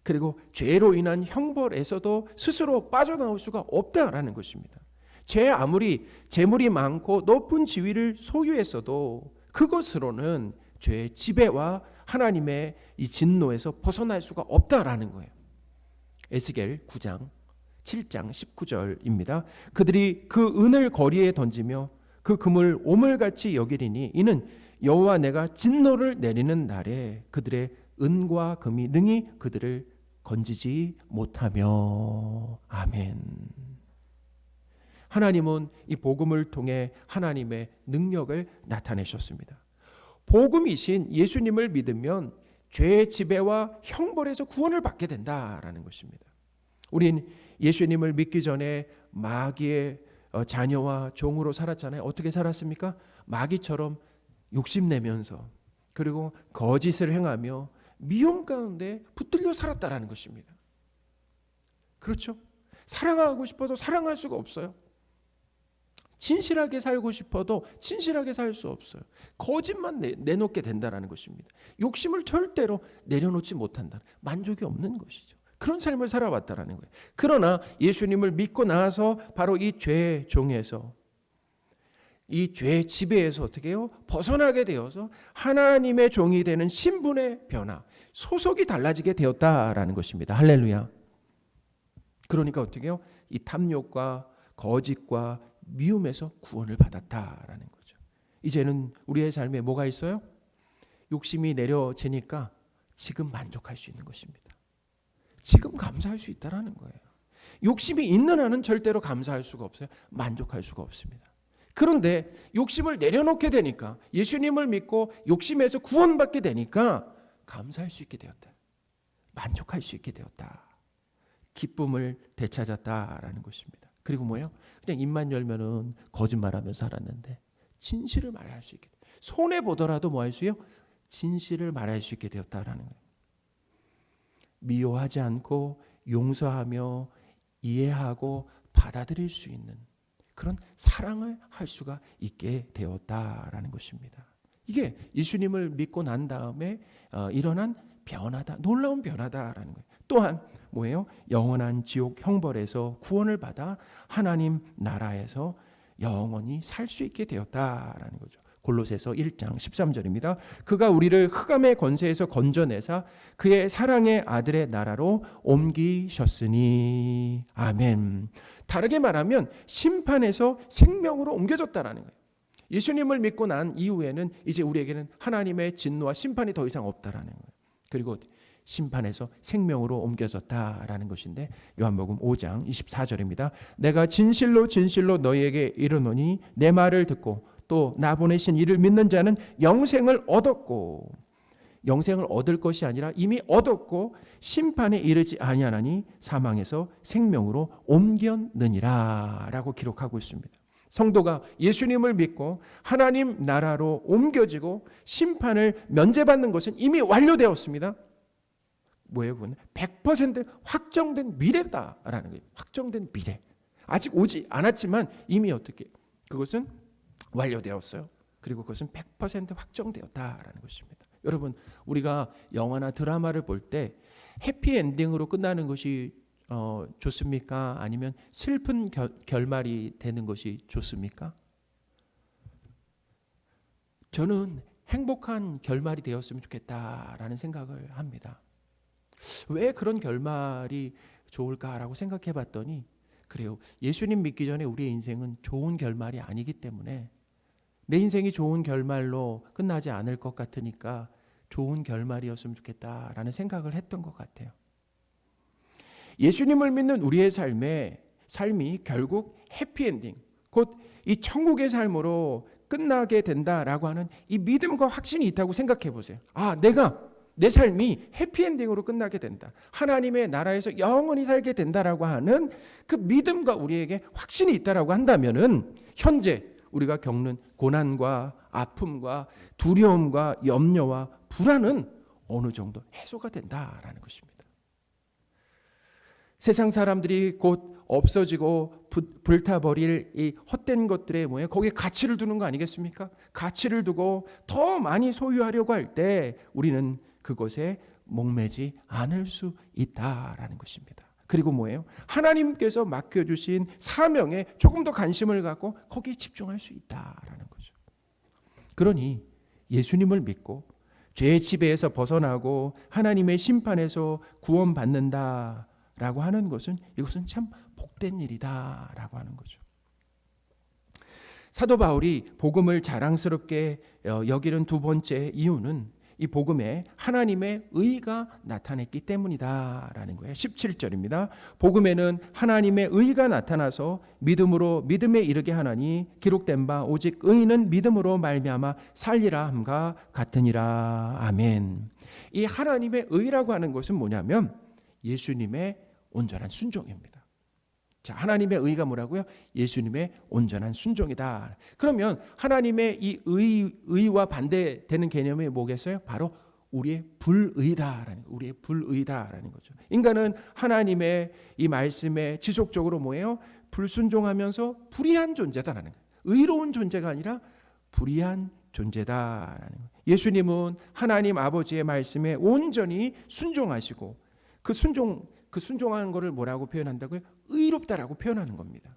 그리고 죄로 인한 형벌에서도 스스로 빠져나올 수가 없다라는 것입니다. 아무리 재물이 많고 높은 지위를 소유했어도 그것으로는 죄의 지배와 하나님의 이 진노에서 벗어날 수가 없다라는 거예요. 에스겔 9장 7장 19절입니다. 그들이 그 은을 거리에 던지며 그 금을 오물같이 여기리니 이는 여호와 내가 진노를 내리는 날에 그들의 은과 금이 능히 그들을 건지지 못하며. 아멘. 하나님은 이 복음을 통해 하나님의 능력을 나타내셨습니다. 복음이신 예수님을 믿으면 죄의 지배와 형벌에서 구원을 받게 된다라는 것입니다. 우린 예수님을 믿기 전에 마귀의 자녀와 종으로 살았잖아요. 어떻게 살았습니까? 마귀처럼 욕심내면서, 그리고 거짓을 행하며 미움 가운데 붙들려 살았다라는 것입니다. 그렇죠? 사랑하고 싶어도 사랑할 수가 없어요. 진실하게 살고 싶어도 진실하게 살 수 없어요. 거짓만 내놓게 된다는 것입니다. 욕심을 절대로 내려놓지 못한다. 만족이 없는 것이죠. 그런 삶을 살아왔다는 거예요. 그러나 예수님을 믿고 나서 바로 이 죄의 종에서, 이 죄의 지배에서 어떻게 해요? 벗어나게 되어서 하나님의 종이 되는 신분의 변화, 소속이 달라지게 되었다라는 것입니다. 할렐루야. 그러니까 어떻게 해요? 이 탐욕과 거짓과 미움에서 구원을 받았다라는 거죠. 이제는 우리의 삶에 뭐가 있어요? 욕심이 내려지니까 지금 만족할 수 있는 것입니다. 지금 감사할 수 있다라는 거예요. 욕심이 있는 한은 절대로 감사할 수가 없어요. 만족할 수가 없습니다. 그런데 욕심을 내려놓게 되니까, 예수님을 믿고 욕심에서 구원받게 되니까 감사할 수 있게 되었다. 만족할 수 있게 되었다. 기쁨을 되찾았다라는 것입니다. 그리고 뭐예요? 그냥 입만 열면은 거짓말하며 살았는데 진실을 말할 수 있게, 손해 보더라도 뭐 할 수요? 진실을 말할 수 있게 되었다라는 거예요. 미워하지 않고 용서하며 이해하고 받아들일 수 있는 그런 사랑을 할 수가 있게 되었다라는 것입니다. 이게 예수님을 믿고 난 다음에 일어난 변화다, 놀라운 변화다라는 거예요. 또한 뭐예요? 영원한 지옥 형벌에서 구원을 받아 하나님 나라에서 영원히 살 수 있게 되었다라는 거죠. 골로새서 1장 13절입니다. 그가 우리를 흑암의 권세에서 건져내사 그의 사랑의 아들의 나라로 옮기셨으니. 아멘. 다르게 말하면 심판에서 생명으로 옮겨졌다라는 거예요. 예수님을 믿고 난 이후에는 이제 우리에게는 하나님의 진노와 심판이 더 이상 없다라는 거예요. 그리고 심판에서 생명으로 옮겨졌다라는 것인데, 요한복음 5장 24절입니다. 내가 진실로 진실로 너희에게 이르노니 내 말을 듣고 또 나 보내신 이를 믿는 자는 영생을 얻었고, 영생을 얻을 것이 아니라 이미 얻었고 심판에 이르지 아니하나니 사망에서 생명으로 옮겼느니라 라고 기록하고 있습니다. 성도가 예수님을 믿고 하나님 나라로 옮겨지고 심판을 면제받는 것은 이미 완료되었습니다. 뭐예요? 그건 100% 확정된 미래다라는 거예요. 확정된 미래. 아직 오지 않았지만 이미 어떻게 그것은 완료되었어요. 그리고 그것은 100% 확정되었다라는 것입니다. 여러분, 우리가 영화나 드라마를 볼 때 해피엔딩으로 끝나는 것이 좋습니까? 아니면 슬픈 결말이 되는 것이 좋습니까? 저는 행복한 결말이 되었으면 좋겠다라는 생각을 합니다. 왜 그런 결말이 좋을까라고 생각해 봤더니, 그래요. 예수님 믿기 전에 우리의 인생은 좋은 결말이 아니기 때문에, 내 인생이 좋은 결말로 끝나지 않을 것 같으니까 좋은 결말이었으면 좋겠다라는 생각을 했던 것 같아요. 예수님을 믿는 우리의 삶이 결국 해피엔딩, 곧 이 천국의 삶으로 끝나게 된다라고 하는 이 믿음과 확신이 있다고 생각해 보세요. 내 삶이 해피엔딩으로 끝나게 된다, 하나님의 나라에서 영원히 살게 된다라고 하는 그 믿음과 우리에게 확신이 있다라고 한다면은, 현재 우리가 겪는 고난과 아픔과 두려움과 염려와 불안은 어느 정도 해소가 된다라는 것입니다. 세상 사람들이 곧 없어지고 불타버릴 이 헛된 것들에 뭐예요? 거기에 가치를 두는 거 아니겠습니까? 가치를 두고 더 많이 소유하려고 할 때 우리는 그것에 목매지 않을 수 있다라는 것입니다. 그리고 뭐예요? 하나님께서 맡겨주신 사명에 조금 더 관심을 갖고 거기에 집중할 수 있다라는 거죠. 그러니 예수님을 믿고 죄의 지배에서 벗어나고 하나님의 심판에서 구원받는다라고 하는 것은, 이것은 참 복된 일이다라고 하는 거죠. 사도 바울이 복음을 자랑스럽게 여기는 두 번째 이유는 이 복음에 하나님의 의가 나타냈기 때문이다라는 거예요. 17절입니다. 복음에는 하나님의 의가 나타나서 믿음으로 믿음에 이르게 하나니 기록된 바 오직 의인은 믿음으로 말미암아 살리라 함과 같으니라. 아멘. 이 하나님의 의라고 하는 것은 뭐냐면 예수님의 온전한 순종입니다. 자, 하나님의 의가 뭐라고요? 예수님의 온전한 순종이다. 그러면 하나님의 이 의와 반대되는 개념이 뭐겠어요? 바로 우리의 불의다라는 거죠. 인간은 하나님의 이 말씀에 지속적으로 뭐예요? 불순종하면서 불의한 존재다라는 거예요. 의로운 존재가 아니라 불의한 존재다라는 거예요. 예수님은 하나님 아버지의 말씀에 온전히 순종하시고 그 순종한 것을 뭐라고 표현한다고요? 의롭다라고 표현하는 겁니다.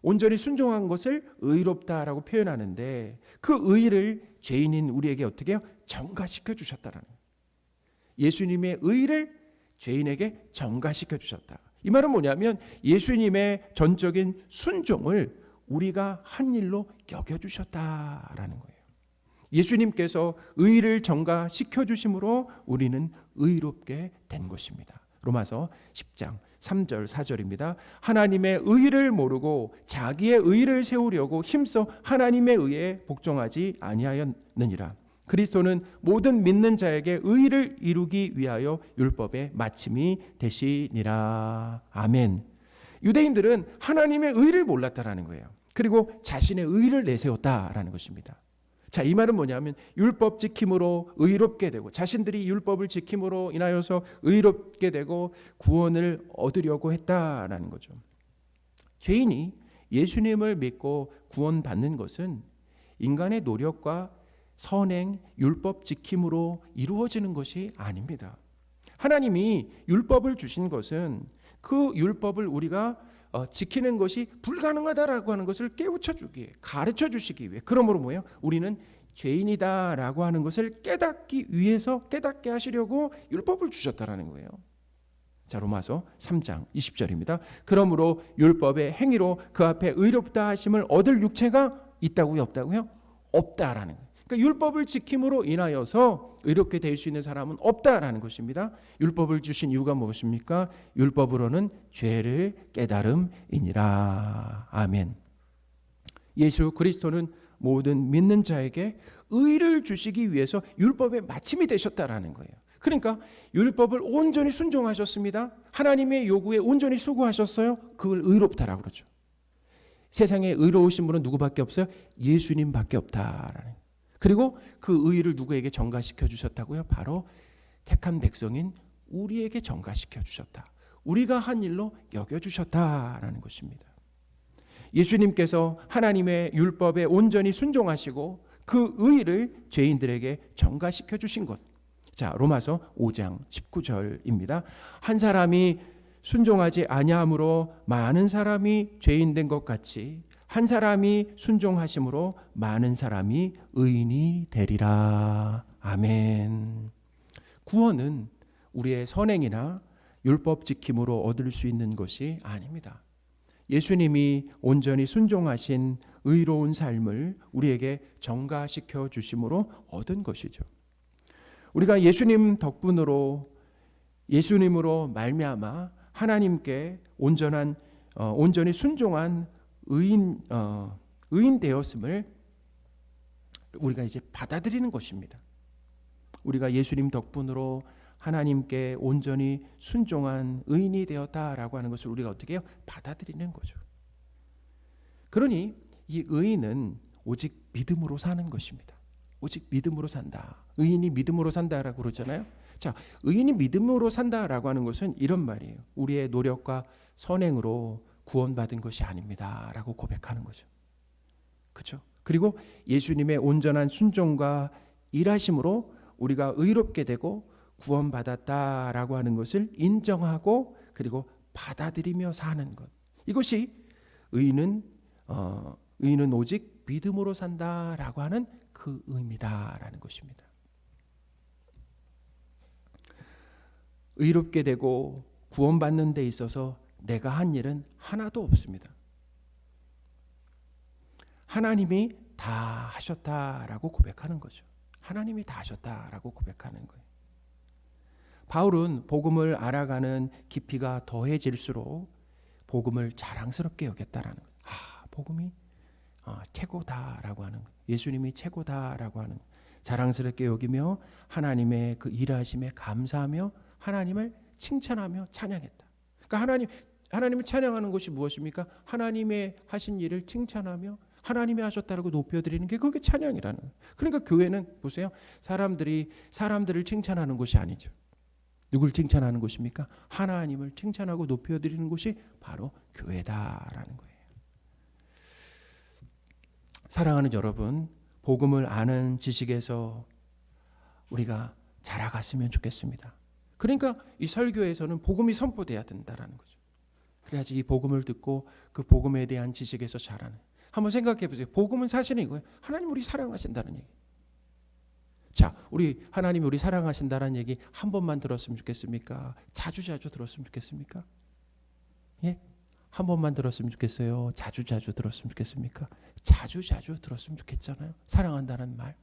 온전히 순종한 것을 의롭다라고 표현하는데 그 의를 죄인인 우리에게 어떻게 해요? 전가시켜 주셨다라는 거예요. 예수님의 의를 죄인에게 전가시켜 주셨다. 이 말은 뭐냐면 예수님의 전적인 순종을 우리가 한 일로 여겨주셨다라는 거예요. 예수님께서 의를 전가시켜 주심으로 우리는 의롭게 된 것입니다. 로마서 10장 3절 4절입니다. 하나님의 의를 모르고 자기의 의를 세우려고 힘써 하나님의 의에 복종하지 아니하였느니라. 그리스도는 모든 믿는 자에게 의를 이루기 위하여 율법의 마침이 되시니라. 아멘. 유대인들은 하나님의 의를 몰랐다라는 거예요. 그리고 자신의 의를 내세웠다라는 것입니다. 자, 이 말은 뭐냐면 율법 지킴으로 의롭게 되고 자신들이 율법을 지킴으로 인하여서 의롭게 되고 구원을 얻으려고 했다라는 거죠. 죄인이 예수님을 믿고 구원받는 것은 인간의 노력과 선행, 율법 지킴으로 이루어지는 것이 아닙니다. 하나님이 율법을 주신 것은 그 율법을 우리가 지키는 것이 불가능하다라고 하는 것을 깨우쳐 주기 위해, 가르쳐 주시기 위해, 그러므로 뭐예요? 우리는 죄인이다라고 하는 것을 깨닫기 위해서 깨닫게 하시려고 율법을 주셨다라는 거예요. 자, 로마서 3장 20절입니다. 그러므로 율법의 행위로 그 앞에 의롭다 하심을 얻을 육체가 있다고요? 없다고요? 없다라는 거예요. 그러니까 율법을 지킴으로 인하여서 의롭게 될 수 있는 사람은 없다라는 것입니다. 율법을 주신 이유가 무엇입니까? 율법으로는 죄를 깨달음이니라. 아멘. 예수 그리스도는 모든 믿는 자에게 의를 주시기 위해서 율법의 마침이 되셨다라는 거예요. 그러니까 율법을 온전히 순종하셨습니다. 하나님의 요구에 온전히 수고하셨어요. 그걸 의롭다라고 그러죠. 세상에 의로우신 분은 누구밖에 없어요? 예수님밖에 없다라는 거예요. 그리고 그 의를 누구에게 전가시켜 주셨다고요? 바로 택한 백성인 우리에게 전가시켜 주셨다. 우리가 한 일로 여겨 주셨다라는 것입니다. 예수님께서 하나님의 율법에 온전히 순종하시고 그 의를 죄인들에게 전가시켜 주신 것. 자, 로마서 5장 19절입니다. 한 사람이 순종하지 아니함으로 많은 사람이 죄인 된 것 같이 한 사람이 순종하심으로 많은 사람이 의인이 되리라. 아멘. 구원은 우리의 선행이나 율법 지킴으로 얻을 수 있는 것이 아닙니다. 예수님이 온전히 순종하신 의로운 삶을 우리에게 전가시켜 주심으로 얻은 것이죠. 우리가 예수님 덕분으로 예수님으로 말미암아 하나님께 온전히 순종한 의인 되었음을 우리가 이제 받아들이는 것입니다. 우리가 예수님 덕분으로 하나님께 온전히 순종한 의인이 되었다라고 하는 것을 우리가 어떻게 해요? 받아들이는 거죠. 그러니 이 의인은 오직 믿음으로 사는 것입니다. 오직 믿음으로 산다. 의인이 믿음으로 산다라고 그러잖아요. 자, 의인이 믿음으로 산다라고 하는 것은 이런 말이에요. 우리의 노력과 선행으로 구원받은 것이 아닙니다라고 고백하는 거죠. 그렇죠? 그리고 예수님의 온전한 순종과 일하심으로 우리가 의롭게 되고 구원받았다라고 하는 것을 인정하고 그리고 받아들이며 사는 것. 이것이 의인은 오직 믿음으로 산다라고 하는 그 의미다라는 것입니다. 의롭게 되고 구원받는 데 있어서 내가 한 일은 하나도 없습니다. 하나님이 다 하셨다라고 고백하는 거죠. 하나님이 다 하셨다라고 고백하는 거예요. 바울은 복음을 알아가는 깊이가 더해질수록 복음을 자랑스럽게 여겼다라는 거예요. 복음이 최고다라고 하는 거예요. 예수님이 최고다라고 하는 거예요. 자랑스럽게 여기며 하나님의 그 일하심에 감사하며 하나님을 칭찬하며 찬양했다. 그러니까 하나님을 찬양하는 것이 무엇입니까? 하나님의 하신 일을 칭찬하며 하나님이 하셨다라고 높여드리는 게 그게 찬양이라는 거예요. 그러니까 교회는 보세요. 사람들을 칭찬하는 것이 아니죠. 누굴 칭찬하는 것입니까? 하나님을 칭찬하고 높여드리는 것이 바로 교회다라는 거예요. 사랑하는 여러분, 복음을 아는 지식에서 우리가 자라갔으면 좋겠습니다. 그러니까 이 설교에서는 복음이 선포돼야 된다라는 거죠. 그래야지 이 복음을 듣고 그 복음에 대한 지식에서 자라는. 한번 생각해 보세요. 복음은 사실은 이거예요. 하나님 우리 사랑하신다는 얘기. 자, 우리 하나님이 우리 사랑하신다는 얘기 한 번만 들었으면 좋겠습니까? 자주 들었으면 좋겠습니까? 예? 한 번만 들었으면 좋겠어요? 자주 들었으면 좋겠습니까? 자주 들었으면 좋겠잖아요. 사랑한다는 말.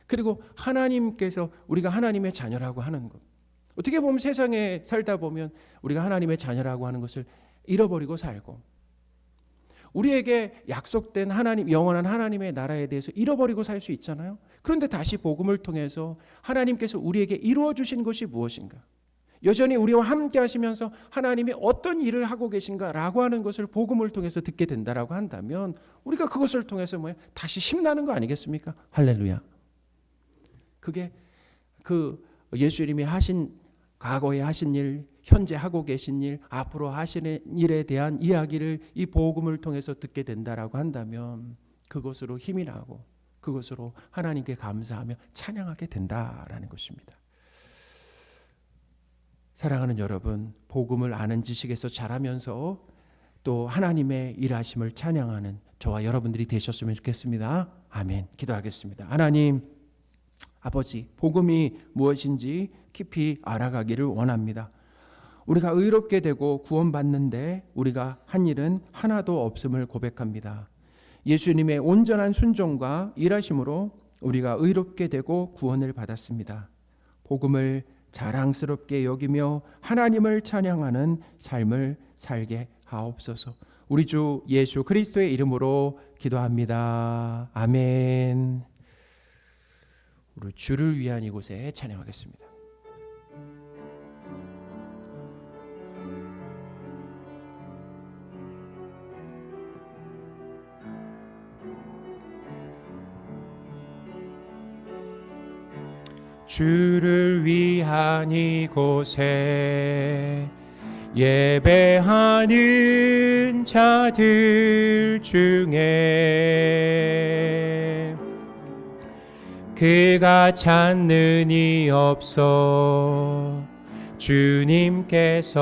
그리고 하나님께서 우리가 하나님의 자녀라고 하는 것. 어떻게 보면 세상에 살다 보면 우리가 하나님의 자녀라고 하는 것을 잃어버리고 살고, 우리에게 약속된 하나님, 영원한 하나님의 나라에 대해서 잃어버리고 살 수 있잖아요. 그런데 다시 복음을 통해서 하나님께서 우리에게 이루어 주신 것이 무엇인가? 여전히 우리와 함께 하시면서 하나님이 어떤 일을 하고 계신가라고 하는 것을 복음을 통해서 듣게 된다라고 한다면 우리가 그것을 통해서 다시 힘나는 거 아니겠습니까? 할렐루야. 그게 그 예수님이 하신, 과거에 하신 일, 현재 하고 계신 일, 앞으로 하시는 일에 대한 이야기를 이 복음을 통해서 듣게 된다라고 한다면 그것으로 힘이 나고 그것으로 하나님께 감사하며 찬양하게 된다라는 것입니다. 사랑하는 여러분, 복음을 아는 지식에서 자라면서 또 하나님의 일하심을 찬양하는 저와 여러분들이 되셨으면 좋겠습니다. 아멘. 기도하겠습니다. 하나님 아버지, 복음이 무엇인지 깊이 알아가기를 원합니다. 우리가 의롭게 되고 구원받는데 우리가 한 일은 하나도 없음을 고백합니다. 예수님의 온전한 순종과 일하심으로 우리가 의롭게 되고 구원을 받았습니다. 복음을 자랑스럽게 여기며 하나님을 찬양하는 삶을 살게 하옵소서. 우리 주 예수 그리스도의 이름으로 기도합니다. 아멘. 우리 주를 위한 이곳에 찬양하겠습니다. 주를 위한 이곳에 예배하는 자들 중에 그가 찾는 이 없어 주님께서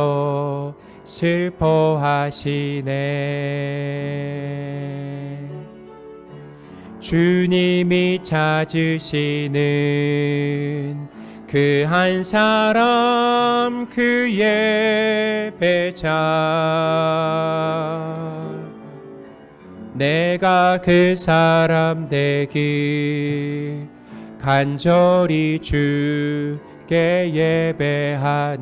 슬퍼하시네. 주님이 찾으시는 그 한 사람, 그 예배자, 내가 그 사람 되길 간절히 주께 예배하네.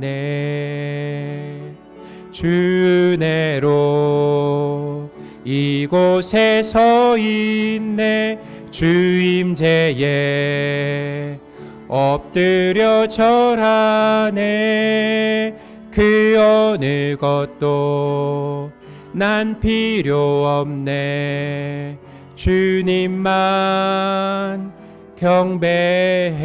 주 은혜로 이곳에 서 있네. 주 임재에 엎드려 절하네. 그 어느 것도 난 필요 없네. 주님만 경배해.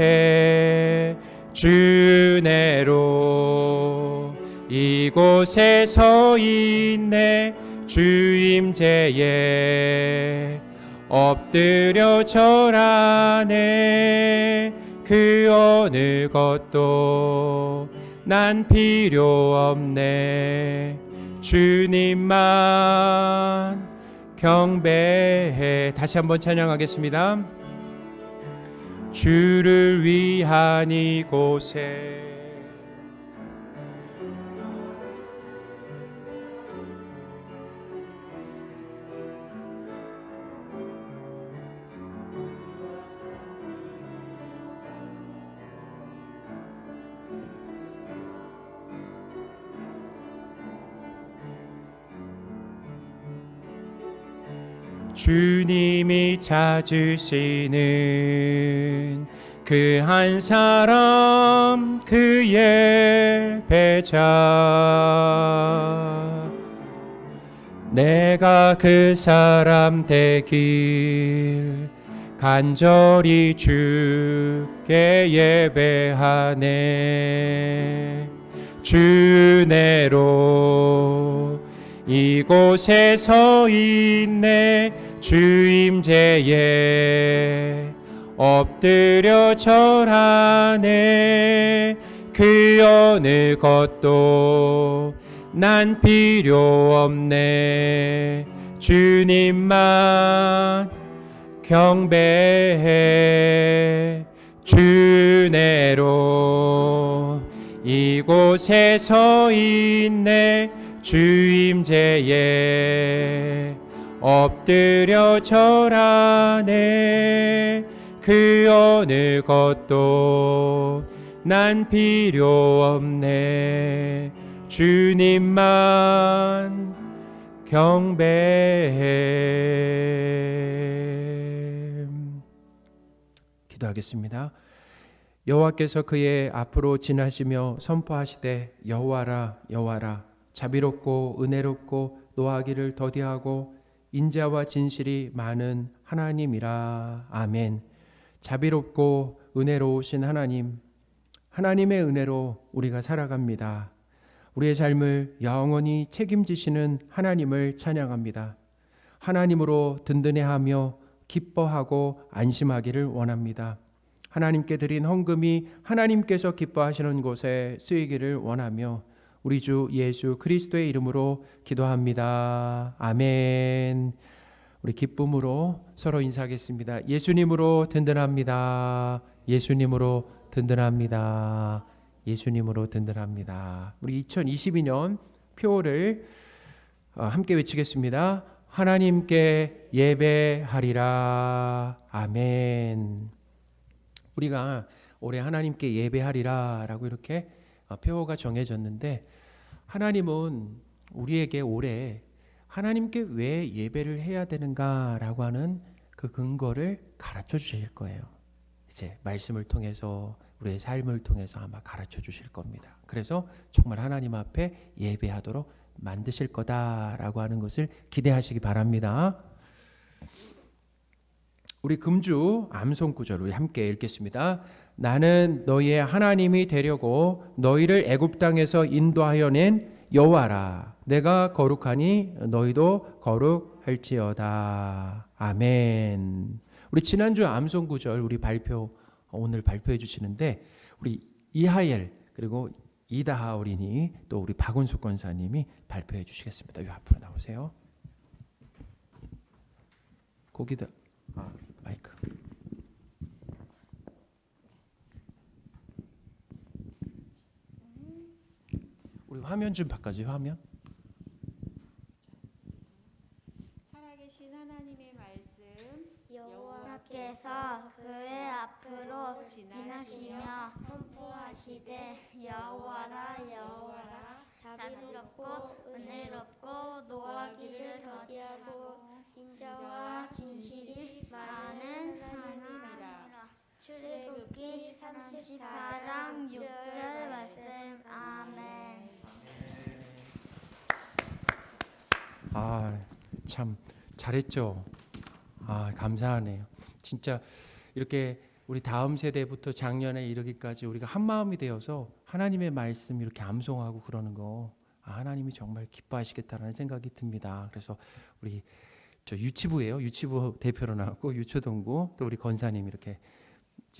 주 은혜로 이곳에 서 있네. 주 임재에 엎드려 절하네. 그 어느 것도 난 필요 없네. 주님만 경배해. 다시 한번 찬양하겠습니다. 주를 위한 이곳에 주님이 찾으시는 그 한 사람, 그 예배자, 내가 그 사람 되길 간절히 주께 예배하네. 주 은혜로 이곳에 서 있네. 주임제에 엎드려 절하네. 그 어느 것도 난 필요 없네. 주님만 경배해. 주내로 이곳에 서 있네. 주임제에 엎드려 절하네. 그 어느 것도 난 필요 없네. 주님만 경배해. 기도하겠습니다. 여호와께서 그의 앞으로 지나시며 선포하시되 여호와라 여호와라 자비롭고 은혜롭고 노하기를 더디하고 인자와 진실이 많은 하나님이라. 아멘. 자비롭고 은혜로우신 하나님, 하나님의 은혜로 우리가 살아갑니다. 우리의 삶을 영원히 책임지시는 하나님을 찬양합니다. 하나님으로 든든해하며 기뻐하고 안심하기를 원합니다. 하나님께 드린 헌금이 하나님께서 기뻐하시는 곳에 쓰이기를 원하며 우리 주 예수 그리스도의 이름으로 기도합니다. 아멘. 우리 기쁨으로 서로 인사하겠습니다. 예수님으로 든든합니다. 예수님으로 든든합니다. 예수님으로 든든합니다. 우리 2022년 표를 함께 외치겠습니다. 하나님께 예배하리라. 아멘. 우리가 올해 하나님께 예배하리라 라고 이렇게 표어가 정해졌는데, 하나님은 우리에게 올해 하나님께 왜 예배를 해야 되는가 라고 하는 그 근거를 가르쳐 주실 거예요. 이제 말씀을 통해서, 우리의 삶을 통해서 아마 가르쳐 주실 겁니다. 그래서 정말 하나님 앞에 예배하도록 만드실 거다라고 하는 것을 기대하시기 바랍니다. 우리 금주 암송 구절 우리 함께 읽겠습니다. 나는 너희의 하나님이 되려고 너희를 애굽 땅에서 인도하여 낸 여호와라. 내가 거룩하니 너희도 거룩할지어다. 아멘. 우리 지난주 암송 구절 우리 오늘 발표해 주시는데, 우리 이하엘 그리고 이다하 어린이 또 우리 박은숙 권사님이 발표해 주시겠습니다. 이 앞으로 나오세요. 거기다 마이크. 우리 화면 좀 바꿔줘요. 화면. 살아계신 하나님의 말씀, 여호와께서 그의 앞으로 지나시며 선포하시되 여호와라 여호와라 자비롭고 은혜롭고 노하기를 더디하고 인자와 진실이 많은 하나님이라. 출애굽기 34장 6절 말씀. 아멘. 참 잘했죠. 감사하네요. 진짜 이렇게 우리 다음 세대부터 작년에 이르기까지 우리가 한 마음이 되어서 하나님의 말씀 이렇게 암송하고 그러는 거, 하나님이 정말 기뻐하시겠다라는 생각이 듭니다. 그래서 우리 저 유치부예요. 유치부 대표로 나왔고 유초동부 또 우리 권사님 이렇게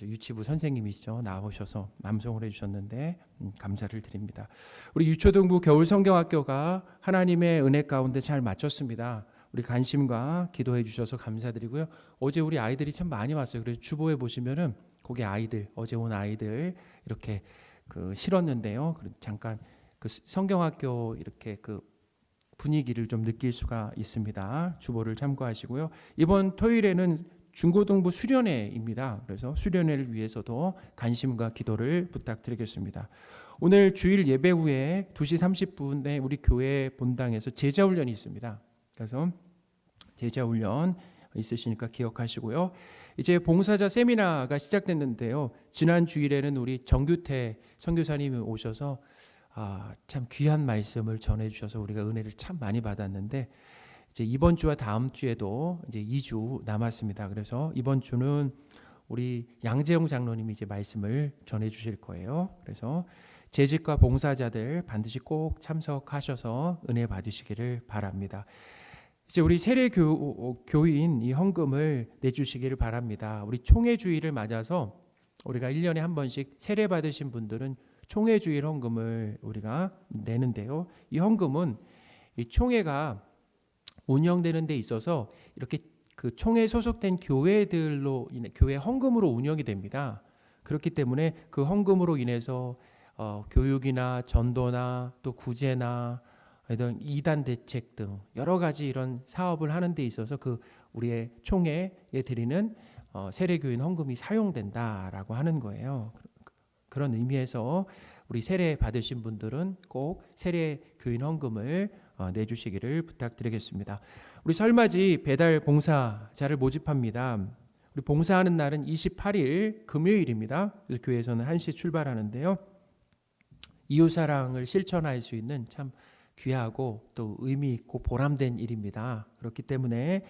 유치부 선생님이시죠. 나오셔서 남송을 해주셨는데 감사를 드립니다. 우리 유초동부 겨울 성경학교가 하나님의 은혜 가운데 잘 마쳤습니다. 우리 관심과 기도해 주셔서 감사드리고요. 어제 우리 아이들이 참 많이 왔어요. 그래서 주보에 보시면은 거기 아이들, 어제 온 아이들 이렇게 실었는데요. 잠깐 그 성경학교 이렇게 그 분위기를 좀 느낄 수가 있습니다. 주보를 참고하시고요. 이번 토요일에는 중고등부 수련회입니다. 그래서 수련회를 위해서도 관심과 기도를 부탁드리겠습니다. 오늘 주일 예배 후에 2시 30분에 우리 교회 본당에서 제자훈련이 있습니다. 그래서 제자훈련 있으시니까 기억하시고요. 이제 봉사자 세미나가 시작됐는데요. 지난 주일에는 우리 정규태 선교사님이 오셔서 참 귀한 말씀을 전해주셔서 우리가 은혜를 참 많이 받았는데, 이제 이번 주와 다음 주에도 이제 2주 남았습니다. 그래서 이번 주는 우리 양재영 장로님이 이제 말씀을 전해주실 거예요. 그래서 재직과 봉사자들 반드시 꼭 참석하셔서 은혜 받으시기를 바랍니다. 이제 우리 세례 교인 이 헌금을 내주시기를 바랍니다. 우리 총회주의를 맞아서 우리가 1년에 한 번씩 세례 받으신 분들은 총회주일 헌금을 우리가 내는데요. 이 헌금은 이 총회가 운영되는 데 있어서 이렇게 그 총회에 소속된 교회들로 인해 교회 헌금으로 운영이 됩니다. 그렇기 때문에 그 헌금으로 인해서 교육이나 전도나 또 구제나 이런 이단 대책 등 여러 가지 이런 사업을 하는 데 있어서 그 우리의 총회에 드리는 세례교인 헌금이 사용된다라고 하는 거예요. 그런 의미에서 우리 세례 받으신 분들은 꼭 세례교인 헌금을 내주시기를 부탁드리겠습니다. 우리 설맞이 배달 봉사자를 모집합니다. 우리 봉사하는 날은 28일 금요일입니다. 그래서 교회에서는 1시 출발하는데요. 이웃사랑을 실천할 수 있는 참 귀하고 또 의미 있고 보람된 일입니다. 그렇기 때문에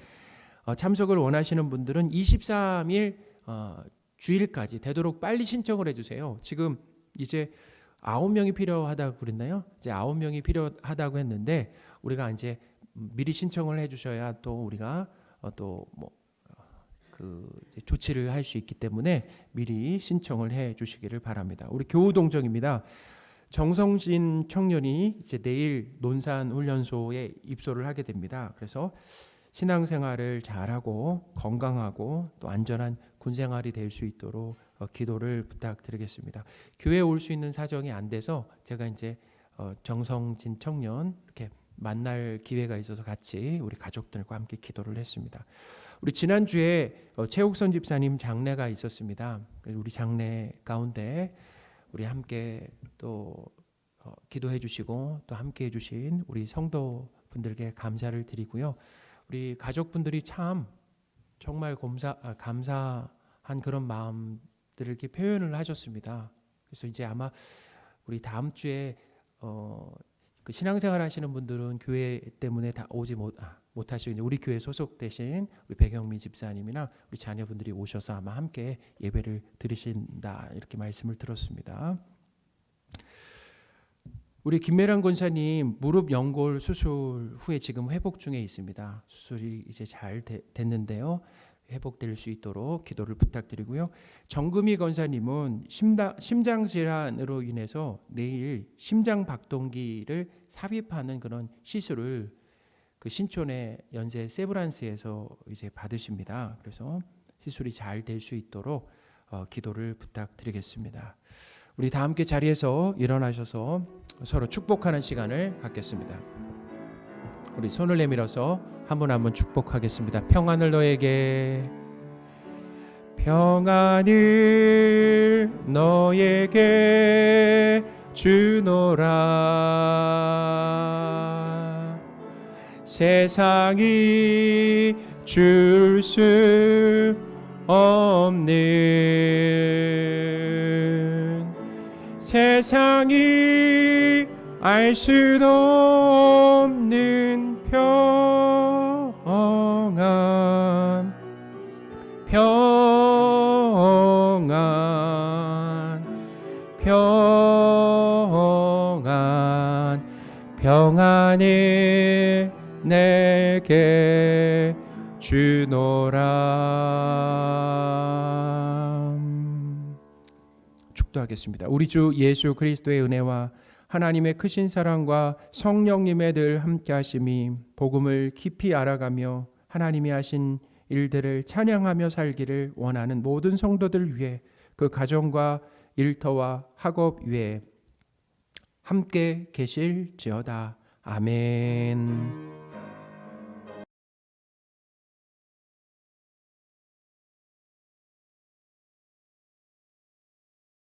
참석을 원하시는 분들은 23일 주일까지 되도록 빨리 신청을 해주세요. 지금 이제 9명이 필요하다고 그랬나요? 이제 9명이 필요하다고 했는데 우리가 이제 미리 신청을 해주셔야 또 우리가 또 뭐 그 조치를 할 수 있기 때문에 미리 신청을 해주시기를 바랍니다. 우리 교우동정입니다. 정성진 청년이 이제 내일 논산훈련소에 입소를 하게 됩니다. 그래서 신앙생활을 잘하고 건강하고 또 안전한 군생활이 될 수 있도록 기도를 부탁드리겠습니다. 교회에 올 수 있는 사정이 안 돼서 제가 이제 정성진 청년 이렇게 만날 기회가 있어서 같이 우리 가족들과 함께 기도를 했습니다. 우리 지난주에 최욱선 집사님 장례가 있었습니다. 우리 장례 가운데 우리 함께 또 기도해 주시고 또 함께 해 주신 우리 성도분들께 감사를 드리고요. 우리 가족분들이 참 정말 감사한 그런 마음들을 이렇게 표현을 하셨습니다. 그래서 이제 아마 우리 다음 주에 그 신앙생활 하시는 분들은 교회 때문에 다 오지 못하시고 우리 교회 소속되신 우리 백영미 집사님이나 우리 자녀분들이 오셔서 아마 함께 예배를 드리신다 이렇게 말씀을 들었습니다. 우리 김매란 권사님 무릎 연골 수술 후에 지금 회복 중에 있습니다. 수술이 이제 잘 됐는데요. 회복될 수 있도록 기도를 부탁드리고요. 정금희 권사님은 심장 질환으로 인해서 내일 심장 박동기를 삽입하는 그런 시술을 그 신촌의 연세 세브란스에서 이제 받으십니다. 그래서 시술이 잘 될 수 있도록 기도를 부탁드리겠습니다. 우리 다 함께 자리에서 일어나셔서 서로 축복하는 시간을 갖겠습니다. 우리 손을 내밀어서 한 분 한 분 축복하겠습니다. 평안을 너에게, 평안을 너에게 주노라. 세상이 줄 수 없는, 세상이 알 수도 없는 평안, 평안을 내게 주노라. 축도하겠습니다. 우리 주 예수 그리스도의 은혜와 하나님의 크신 사랑과 성령님의 늘 함께 하심이 복음을 깊이 알아가며 하나님이 하신 일들을 찬양하며 살기를 원하는 모든 성도들 위해 그 가정과 일터와 학업 위에 함께 계실지어다. 아멘.